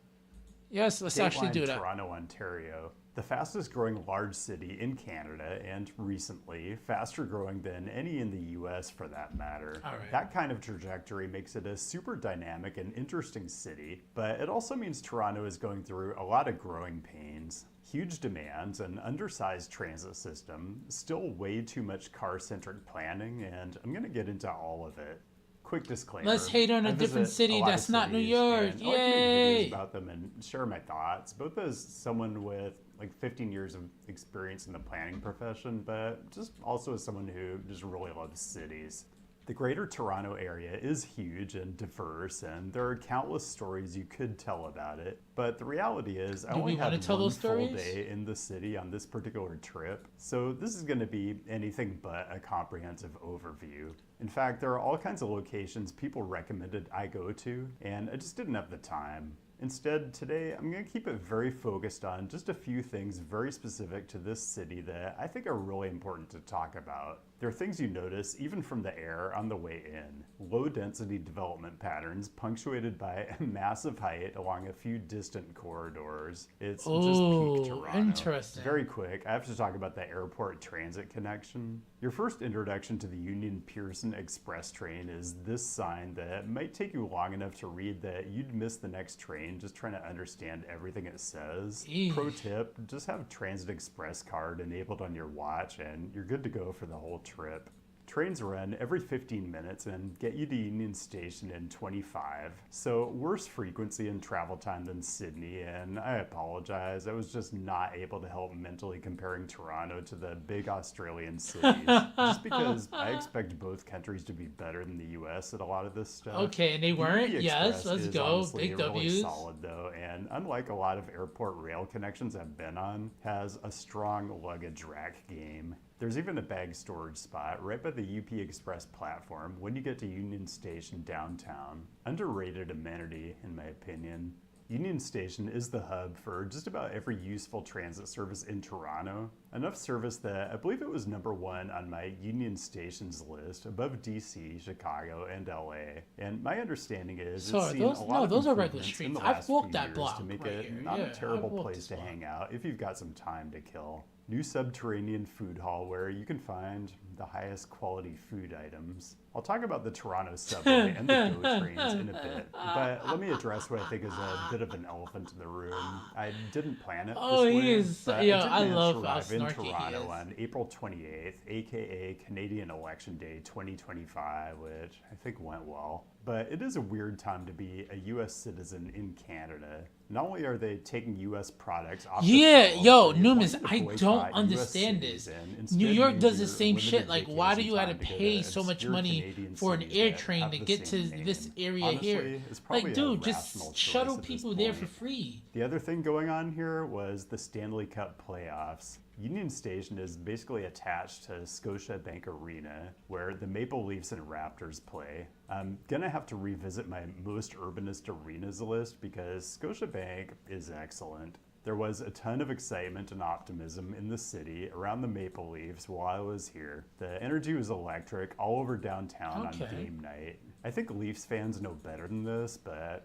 Yes. Let's actually do that. Toronto, Ontario, the fastest growing large city in Canada, and recently faster growing than any in the US for that matter. All right. That kind of trajectory makes it a super dynamic and interesting city, but it also means Toronto is going through a lot of growing pains. Huge demands, an undersized transit system, still way too much car-centric planning, and I'm gonna get into all of it. Quick disclaimer. Let's hate on a I different visit city lot of that's not New cities, York. and I like to make Yay! videos about them and share my thoughts, both as someone with like 15 years of experience in the planning profession, but just also as someone who just really loves cities. The Greater Toronto area is huge and diverse, and there are countless stories you could tell about it. But the reality is, I Do we only wanna had tell one those full stories? day in the city on this particular trip, so this is going to be anything but a comprehensive overview. In fact, there are all kinds of locations people recommended I go to, and I just didn't have the time. Instead, today I'm going to keep it very focused on just a few things very specific to this city that I think are really important to talk about. There are things you notice even from the air on the way in. Low density development patterns punctuated by a massive height along a few distant corridors. It's just Oh, peak Toronto. interesting. Very quick, I have to talk about the airport transit connection. Your first introduction to the Union Pearson Express train is this sign that might take you long enough to read that you'd miss the next train just trying to understand everything it says. Eesh. Pro tip, just have Transit Express card enabled on your watch and you're good to go for the whole trip. Trains run every 15 minutes and get you to Union Station in 25. So worse frequency and travel time than Sydney, and I apologize. I was just not able to help mentally comparing Toronto to the big Australian cities. Just because I expect both countries to be better than the US at a lot of this stuff. Okay, and they The weren't. UP Yes, Express let's is go. honestly Big really W's. solid though, and unlike a lot of airport rail connections I've been on, has a strong luggage rack game. There's even a bag storage spot right by the UP Express platform when you get to Union Station downtown. Underrated amenity, in my opinion. Union Station is the hub for just about every useful transit service in Toronto. Enough service that I believe it was #1 on my Union Stations list, above DC, Chicago, and LA. And my understanding is So it's seen those- a lot no, of those are regular improvements in streets. the I've last walked few that years block to make right it here. not Yeah, a I've terrible walked place this to block. hang out if you've got some time to kill. New subterranean food hall where you can find the highest quality food items. I'll talk about the Toronto subway and the GO trains in a bit, but let me address what I think is a bit of an elephant in the room. I didn't plan it Oh, this he way, is- but yo, I did I manage love to how arrive in snarky he Toronto is. on April 28th, aka Canadian Election Day 2025, which I think went well. But it is a weird time to be a US citizen in Canada. Not only are they taking US products off the Yeah, shelves, yo, they Numis, want you to I boycott don't US understand cities this. and instead New York use does the your same shit. limited Like, why do vacation you have to time go pay so much obscure money Canadian for an cities air that train have to the get to same this name? area Honestly, here? it's probably Like, a dude, rational just choice shuttle at this people there for point. free. The other thing going on here was the Stanley Cup playoffs. Union Station is basically attached to Scotiabank Arena, where the Maple Leafs and Raptors play. I'm gonna have to revisit my most urbanist arenas list because Scotiabank is excellent. There was a ton of excitement and optimism in the city around the Maple Leafs while I was here. The energy was electric all over downtown on game night. I think Leafs fans know better than this, but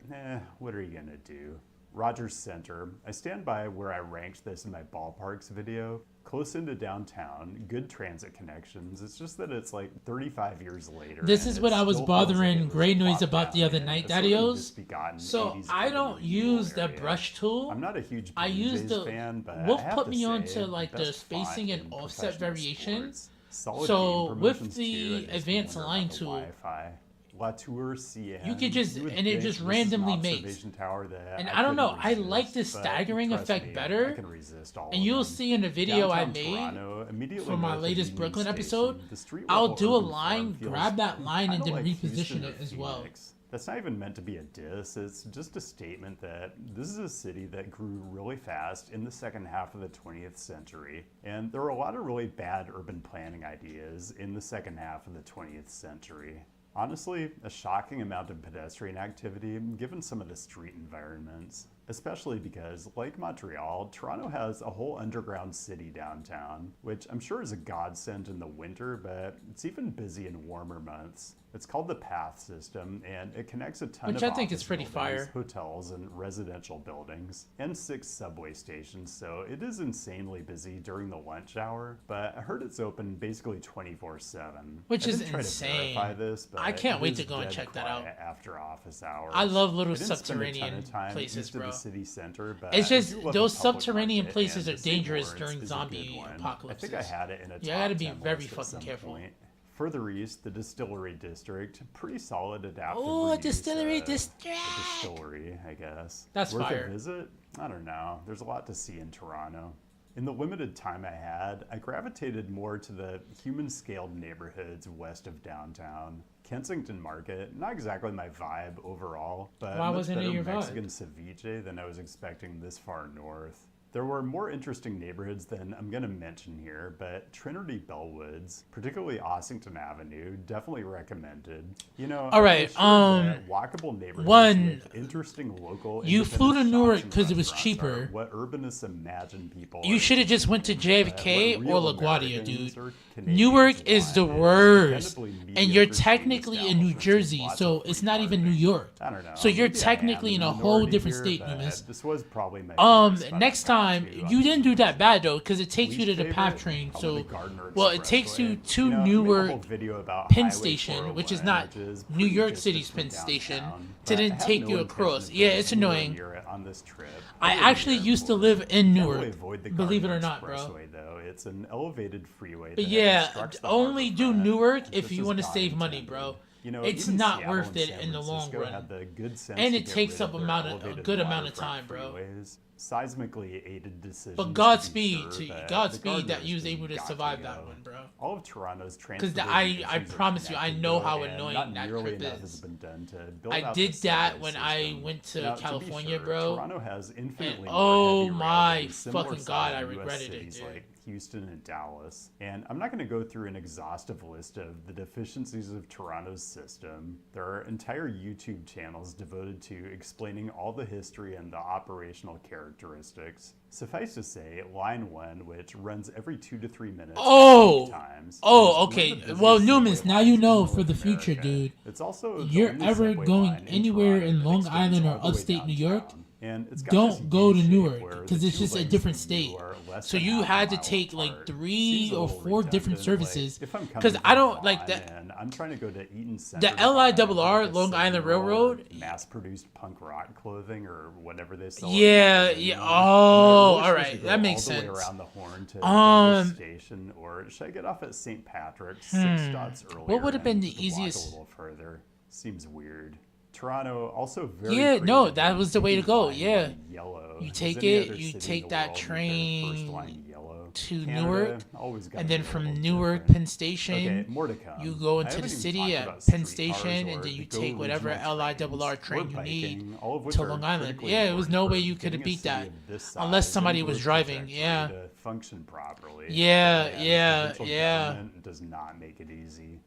what are you gonna do? Rogers Center. I stand by where I ranked this in my ballparks video. Close into downtown, good transit connections. It's just that it's like 35 years later. This is what I was bothering Gray Noise about the other night, Dadios. So I don't use the brush tool. I'm not a huge I use the fan, but Wolf I have put to me say, onto like the best spacing font and in offset professional variation. sports. Solid So game with promotions the too, I just advanced wonder line about the tool, Wi-Fi. Latour CN. you could just, You would and it think just this is an randomly observation makes. tower that And I I don't know, couldn't I resist, like this but staggering trust effect me, better. I can resist all And of you'll them. see in the video I Downtown made Toronto, immediately for my north of latest Union Brooklyn Station, episode, the street I'll level do a urban line, farm feels grab that line, and kinda then like reposition Houston or it as well. Phoenix. That's not even meant to be a diss. It's just a statement that this is a city that grew really fast in the second half of the 20th century. And there were a lot of really bad urban planning ideas in the second half of the 20th century. Honestly, a shocking amount of pedestrian activity given some of the street environments. Especially because, like Montreal, Toronto has a whole underground city downtown, which I'm sure is a godsend in the winter, but it's even busy in warmer months. It's called the PATH system, and it connects a ton Which of I think is office pretty buildings, fire. hotels, and residential buildings, and 6 subway stations, so it is insanely busy during the lunch hour, but I heard it's open basically 24/7. Which I is didn't try insane. To verify this, but I can't it wait is to go and dead check that out. quiet after office hours. I love little I didn't spend a ton subterranean of time places, east of bro. the city center, but It's I just do love those the public subterranean market, places and are the St. dangerous Lawrence during is a zombie good one. apocalypses. I think I had it in a You gotta top be 10 very list at fucking some careful. point. Further east, the Distillery District, pretty solid adaptive Oh, reuse, Distillery a District! distillery, I guess. That's Worth fire. a visit? I don't know. There's a lot to see in Toronto. In the limited time I had, I gravitated more to the human-scaled neighborhoods west of downtown. Kensington Market, not exactly my vibe overall, but Why much wasn't it better your vibe? Mexican ceviche than I was expecting this far north. There were more interesting neighborhoods than I'm going to mention here, but Trinity Bellwoods, particularly Ossington Avenue, definitely recommended. You know, All right, walkable neighborhoods one, with interesting local. you flew to independent Newark shops and 'cause it was restaurants cheaper. are What urbanists imagine people. You are should have just went to doing, JFK what or real LaGuardia, Americans dude. or Canadians Newark is the want worst, dependably and you're mediocre technically chain in New establishments with Jersey, lots so of it's free not even New parking. York. I don't know. So you're Maybe I am technically in a whole minority different here, state, but Numis. This was probably my favorite spot Next I've gone time, to you on didn't do that bad though, because it takes you to Least the PATH favorite? train. Probably So, the Gardner well, it takes you Expressway. to You know, I made a whole Newark video about Penn Highway Station, which is 401, not which is New pretty York distant City's from Penn Station, downtown, to but I then have take no you intention across. of Yeah, going it's anywhere annoying. near it on this trip. I Other than actually the used to airport. live in Can't Newark, really avoid the believe it Gardner or not, bro. Expressway, though. It's an elevated freeway. But that yeah, obstructs the only do harbor front, Newark if just you as want to God save money, intended. bro. You know, It's even not Seattle worth and it San in the long Francisco run. had the good sense And to it get takes rid up of their a elevated good amount of waterfront time, bro. freeways. Seismically aided decisions. But to be Godspeed sure, to but the Godspeed that Gardners you was just able to got survive go. that one, bro. All of Toronto's Because transportation I issues are promise you, I connected, know though, how and annoying not that nearly trip enough has is. been done to build I out did the that subway when I system. went to Now, California, be sure, bro. Toronto has infinitely And, more oh heavy rail my than similar fucking God, I sized US regretted it, cities dude. like Houston and Dallas. And I'm not going to go through an exhaustive list of the deficiencies of Toronto's system. There are entire YouTube channels devoted to explaining all the history and the operational characteristics. Suffice to say, Line 1, which runs every 2 to 3 minutes Oh! times, Oh, is one okay. of the busiest Well, subway Numans, now lines you in know North for the future, America. dude. It's also the You're only ever subway going line in anywhere Toronto in that Long extends Island or all the way upstate New York, downtown. And it's got don't this go to U-shape Newark, where 'cause the it's two just a legs different of you state. are less So than you half a had to mile take like apart. 3 Seems a or little 4 different redundant, like, services. if I'm Because coming I from don't like Vaughan that. and I'm trying to go to Eaton Center. The to buy, LIRR, like, a Long Island single Railroad. mass-produced punk rock clothing or whatever they sell. Yeah, at the yeah. magazine. Oh, Am I really all right, supposed to that go makes all the way sense. around the horn to the station, or should I get off at St. Patrick's 6 stops earlier? What would have been and the just walk easiest- A little further. Seems weird. Toronto also very. Yeah, no, creative that in was the way to keeping go, Line yeah. 1 yellow. You As take any it, other you city in take the that world with their train first line yellow. to Canada Newark, always got and to then be a from little Newark different. Penn Station. Okay, more to come. You go I into haven't the even city talked at about Penn streetcars Station, or and then the you GO take whatever regional LIRR trains, train or you need biking, all of which to are Long Island. critically Yeah, it was important no for way you could have getting a beat that, city of this unless size somebody and was growth driving. trajectory Yeah, to function properly. Yeah, But yeah, provincial yeah. government does not make it easy.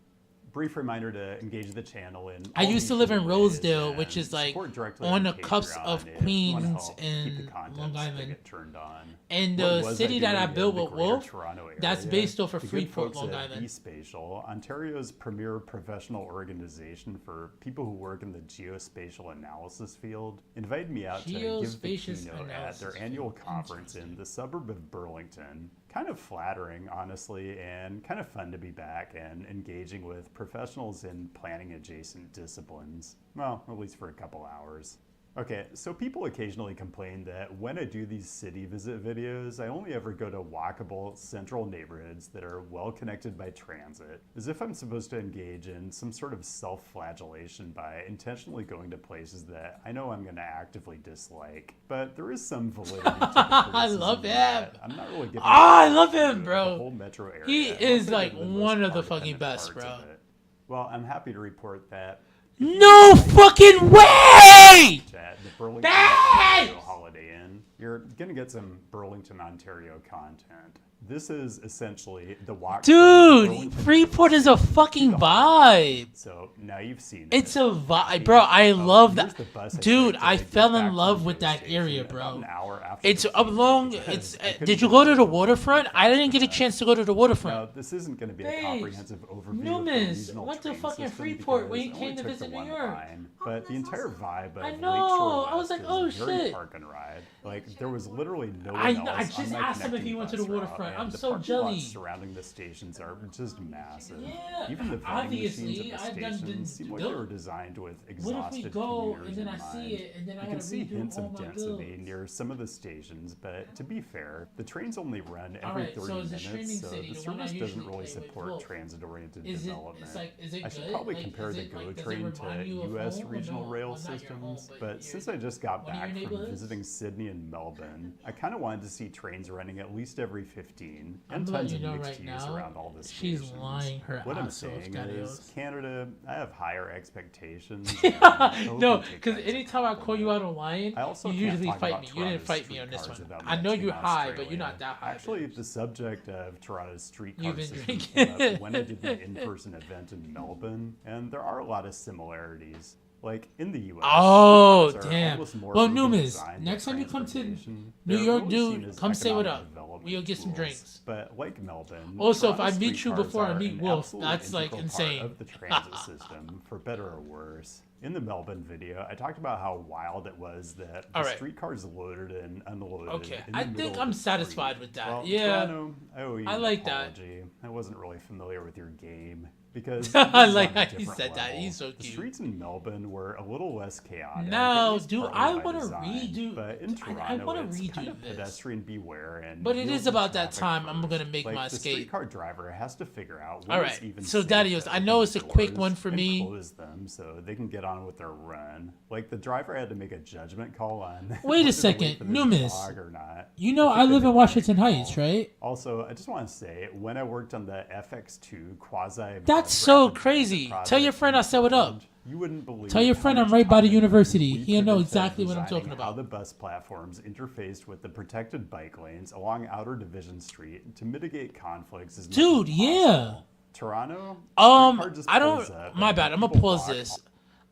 brief reminder to engage the channel in I all used to these live in different ways Rosedale, and which is like support directly on the Patreon cuffs of if you wanna Queens help keep the and content Long spigot Island. turned on. And What the was city that I doing built in the with Greater Wolf, Toronto that's area? based off of The good Freeport, folks Long at Island. Spatial, Ontario's premier professional organization for people who work in the geospatial analysis field, invited me out to give the Geospatial keynote at analysis their annual field. conference in the suburb of Burlington. Kind of flattering, honestly, and kind of fun to be back and engaging with professionals in planning adjacent disciplines. Well, at least for a couple hours. Okay, so people occasionally complain that when I do these city visit videos, I only ever go to walkable central neighborhoods that are well connected by transit, as if I'm supposed to engage in some sort of self-flagellation by intentionally going to places that I know I'm going to actively dislike. But there is some validity to the I love criticism him. that I'm not really giving I love credit him, to bro. the whole metro area. He I'm is also like giving the one most of the fucking art-dependent best, parts bro. of it. Well, I'm happy to report that No fucking way! at the Burlington, Hey! Ontario Holiday Inn, you're gonna get some Burlington, Ontario content. This is essentially the walk. from Dude, Burlington Freeport is a fucking to the Holiday Inn. vibe. So now you've seen It's it. a vibe, bro. I love Here's that. the bus Dude, took I to get fell back in from love the with that station area, about bro. an hour after It's the up keynote long. because It's. I couldn't Did you get go to out the of waterfront? I didn't get a chance to go to the Now, waterfront. this isn't going to be a Thanks. comprehensive overview of the Newman's regional went to train fucking system Freeport when because he I came only to took visit the New one York. line. But the entire vibe of I Lakeshore know. I was West like, oh, is very shit. park and ride. Like there was literally no one I else just on my asked him if connecting he went to bus the route, waterfront. and I'm the so parking jelly. lots surrounding the stations are just massive. Yeah, Even the vending obviously, machines at I've the done stations seem like built- they were designed with What if exhausted we go commuters and then in I see mind. it and then I You gotta can see redo hints all of my density bills? near some of the stations, but to be fair, the trains only run every Alright, 30 so it's a minutes, streaming so city, the the one I service doesn't usually really play with support Wolf. transit-oriented Is it? development. It's like, is it I should good? probably Like, compare is the it, GO like, does it train remind to you of U.S. home or regional no? rail Well, not your home, systems, but but since I just got one of your back from neighborhoods? visiting Sydney and Melbourne, I kind of wanted to see trains running at least every 15 I'm and letting tons you of know mixed right use now, around all the she's stations. lying her What I'm ass off, saying Gadios. is, Canada, I have higher expectations. and I hope No, you take because that as a anytime I call you compliment. out on lying, I also you can't usually talk fight about me. You didn't Toronto's fight me on this streetcars one. without I know mentioning you're high, but Australia. you're not that high. Actually, the subject of Toronto's streetcar You've been system drinking. came up when I did the in-person event in Melbourne, and there are a lot of similarities. Like in the U.S. Oh, streetcars are damn. almost more Well, urban Numas, designed than next time you come to transportation. New They're York, really seen dude, as come say what economic up. development We'll get some tools. drinks. But like Melbourne, Also, if I Toronto's meet you streetcars before I are meet an Wolf, absolute that's, like, integral insane. part of the transit system, for better or worse. In the Melbourne video, I talked about how wild it was that the Alright. streetcars loaded and unloaded. Okay, in the I middle think of I'm the satisfied street. with that. Well, Yeah. Toronto, I owe you I an like that. apology. I wasn't really familiar with your game. Because I this is like on a how he different said that. level. He's so The cute. streets in Melbourne were a little less chaotic. No, at least dude, partly I by wanna design, redo- But in I Toronto, wanna it's kind redo of this. pedestrian beware, and But it wheels is and about that traffic time I'm first. gonna make Like, my the escape. streetcar driver has to figure out when All it's right, even so safe Dadios, to I open know the it's a quick doors one for and me. close them so they can get on with their run. Like the driver had to make a judgment call on. Wait a whether to second, for this Numis. dog or not. You know think I they live made in the Washington right Heights, call. right? Also, I just want to say, when I worked on the FX2 quasi, That's so crazy. Tell your friend I said what up. You wouldn't believe. Tell your how friend I'm much right by the time university. we He'll know put into exactly what I'm designing talking How about. the bus platforms interfaced with the protected bike lanes along Outer Division Street to mitigate conflicts as much Dude, as yeah. possible. Toronto. streetcar just I pulls don't. up My and bad. I'm gonna people pause walk this.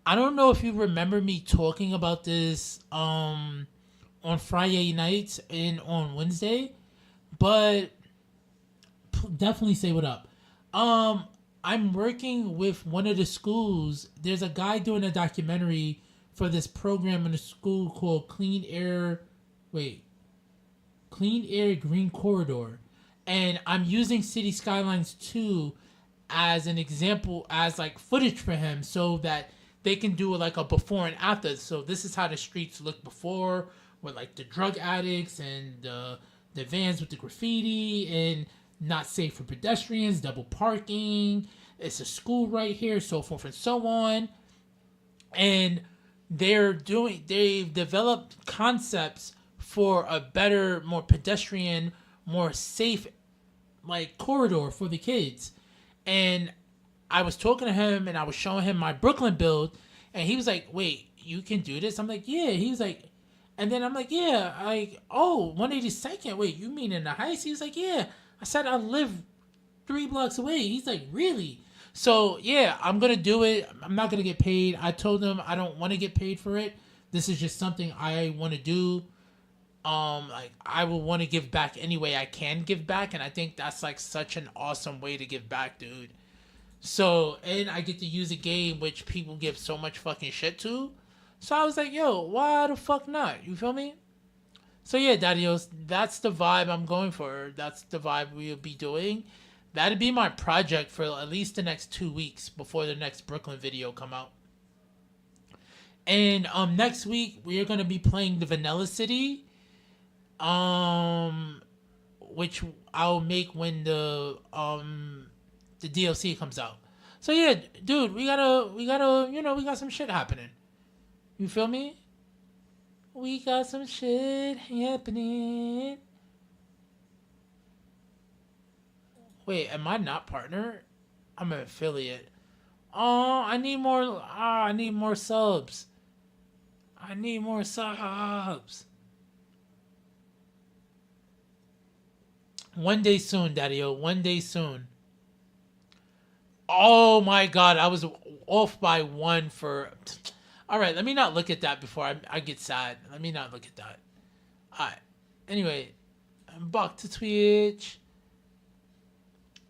I don't know if you remember me talking about this on Friday nights and on Wednesday, but definitely say what up. I'm working with one of the schools. There's a guy doing a documentary for this program in a school called Clean Air Green Corridor. And I'm using Cities Skylines 2 as an example, as like footage for him so that they can do like a before and after. So this is how the streets look before, with like the drug addicts and the vans with the graffiti and not safe for pedestrians, double parking. It's a school right here, so forth and so on. And they've developed concepts for a better, more pedestrian, more safe like corridor for the kids. And I was talking to him and I was showing him my Brooklyn build, and he was like, wait, you can do this? I'm like, yeah. He was like, and then I'm like, yeah, oh, 182nd. Wait, you mean in the Heights? He was like, yeah. I said, I live 3 blocks away. He's like, really? So yeah, I'm gonna do it. I'm not gonna get paid. I told them I don't want to get paid for it. This is just something I want to do. Like I will want to give back any way I can give back, and I think that's like such an awesome way to give back, dude. So, and I get to use a game which people give so much fucking shit to. So I was like, yo, why the fuck not? You feel me? So yeah, Dadios, that's the vibe I'm going for. That's the vibe we'll be doing. That'd be my project for at least the next 2 weeks before the next Brooklyn video come out. And next week we are gonna be playing the Vanilla City, which I'll make when the DLC comes out. So yeah, dude, we gotta, we got some shit happening. You feel me? We got some shit happening. Wait, am I not partner? I'm an affiliate. Oh, I need more. I need more subs. I need more subs. One day soon, Daddy-O. One day soon. Oh my god, I was off by one for... Alright, let me not look at that before I get sad. Let me not look at that. Alright. Anyway, I'm back to Twitch.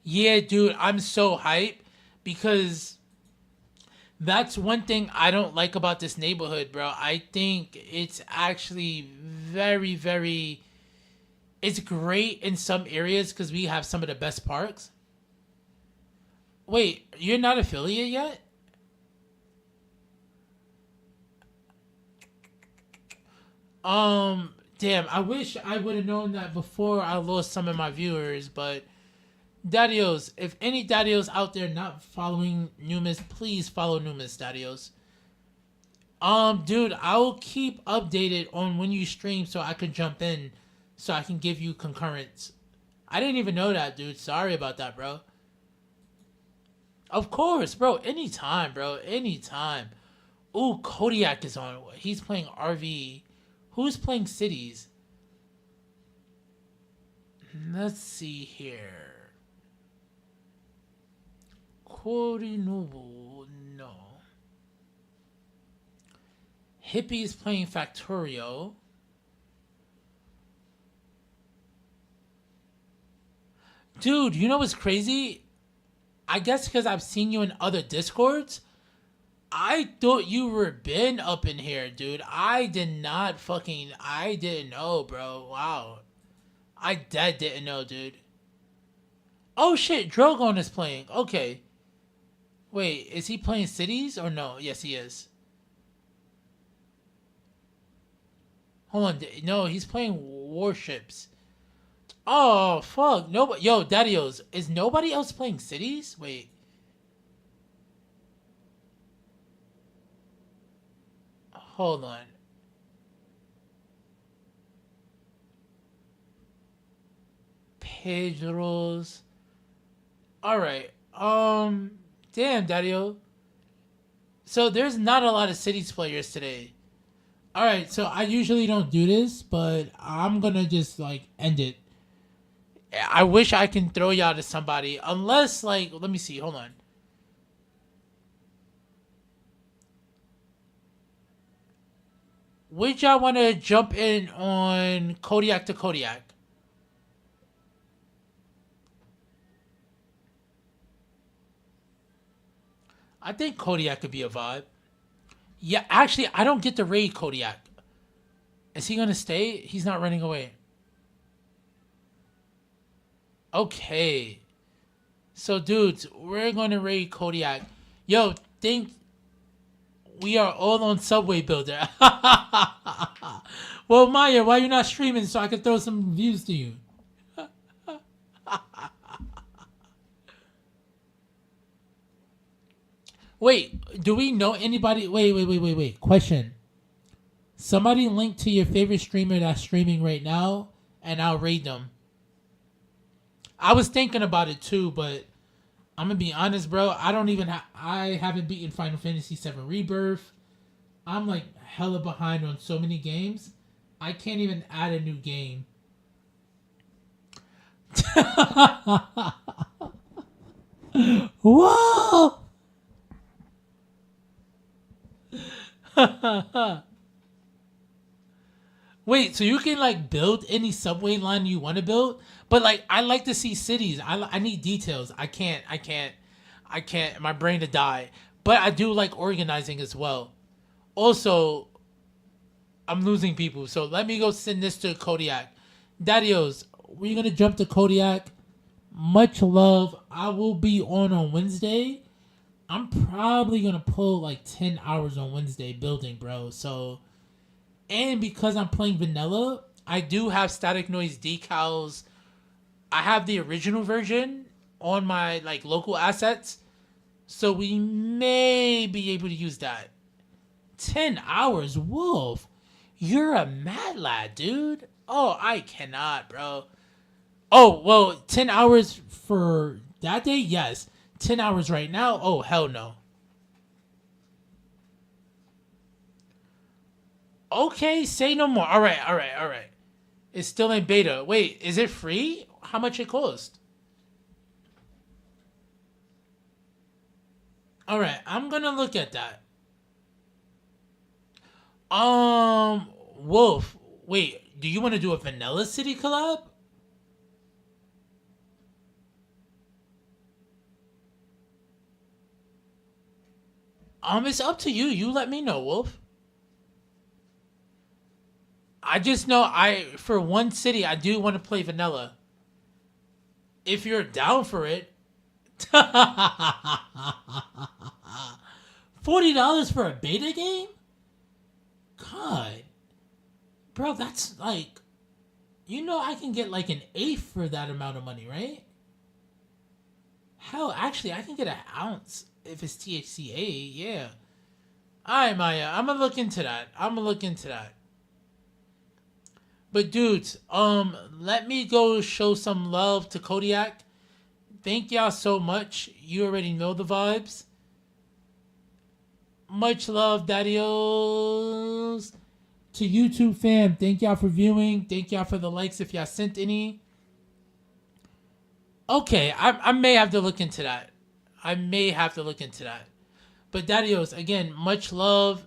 Yeah, dude, I'm so hyped because that's one thing I don't like about this neighborhood, bro. I think it's actually very, very... It's great in some areas because we have some of the best parks. Wait, you're not affiliate yet? Damn, I wish I would have known that before I lost some of my viewers, but Dadios, if any Dadios out there not following Numis, please follow Numis, Dadios. Dude, I'll keep updated on when you stream so I can jump in, so I can give you concurrence. I didn't even know that, dude. Sorry about that, bro. Of course, bro. Anytime, bro. Anytime. Ooh, Kodiak is on. He's playing RV. Who's playing Cities? Let's see here. Korinobu, no. Hippie's playing Factorio. Dude, you know what's crazy? I guess because I've seen you in other Discords. I thought you were been up in here, dude. I didn't know, bro. Wow. I dead didn't know, dude. Oh shit, Drogon is playing. Okay. Wait, is he playing Cities or no? Yes, he is. Hold on. No, he's playing Warships. Oh, fuck. Nobody. Yo, Daddios, is nobody else playing Cities? Wait. Hold on. Pedro's. Alright. Damn, Daddy-O. So there's not a lot of Cities players today. Alright, so I usually don't do this, but I'm gonna just, like, end it. I wish I can throw y'all to somebody. Unless, like, let me see. Hold on. Would y'all want to jump in on Kodiak to Kodiak? I think Kodiak could be a vibe. Yeah, actually, I don't get to raid Kodiak. Is he going to stay? He's not running away. Okay. So, dudes, we're going to raid Kodiak. Yo, think... We are all on Subway Builder. Well, Maya, why are you not streaming so I can throw some views to you? Wait, do we know anybody? Wait. Question. Somebody link to your favorite streamer that's streaming right now, and I'll raid them. I was thinking about it too, but I'm gonna be honest, bro. I haven't beaten Final Fantasy VII Rebirth. I'm like hella behind on so many games. I can't even add a new game. Whoa! wait, so you can like build any subway line you want to build, but like I like to see cities. I need details. I can't. My brain to die. But I do like organizing as well. Also, I'm losing people, so let me go send this to Kodiak. Daddios, we're gonna jump to Kodiak. Much love. I will be on Wednesday. I'm probably gonna pull like 10 hours on Wednesday building, bro. So, and because I'm playing vanilla, I do have static noise decals. I have the original version on my like local assets, so we may be able to use that. 10 hours, Wolf. You're a mad lad, dude. Oh, I cannot, bro. Oh, well, 10 hours for that day? Yes. 10 hours right now? Oh, hell no. Okay, say no more. All right. It's still in beta. Wait, is it free? How much it cost? All right, I'm going to look at that. Wolf, wait, do you want to do a Vanilla City collab? It's up to you. You let me know, Wolf. I just know for one city, I do want to play vanilla. If you're down for it. $40 for a beta game? God. Bro, that's like, I can get like an eighth for that amount of money, right? Hell, actually, I can get an ounce if it's THCA, yeah. Alright, Maya, I'm gonna look into that. But dudes, let me go show some love to Kodiak. Thank y'all so much. You already know the vibes. Much love, daddios. To YouTube fam, thank y'all for viewing. Thank y'all for the likes if y'all sent any. Okay, I may have to look into that. But daddios, again, much love.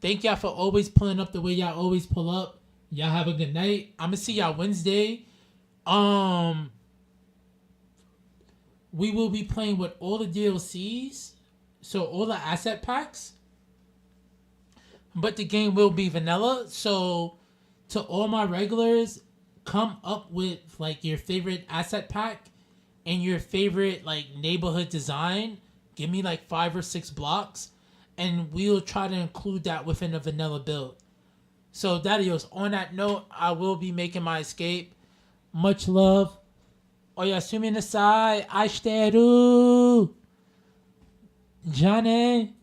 Thank y'all for always pulling up the way y'all always pull up. Y'all have a good night. I'm gonna see y'all Wednesday. We will be playing with all the DLCs, so all the asset packs. But the game will be vanilla. So to all my regulars, come up with like your favorite asset pack and your favorite like neighborhood design. Give me like 5 or 6 blocks, and we'll try to include that within a vanilla build. So, daddios, on that note, I will be making my escape. Much love. Oyasumi nasai. Ashiteru. Jane.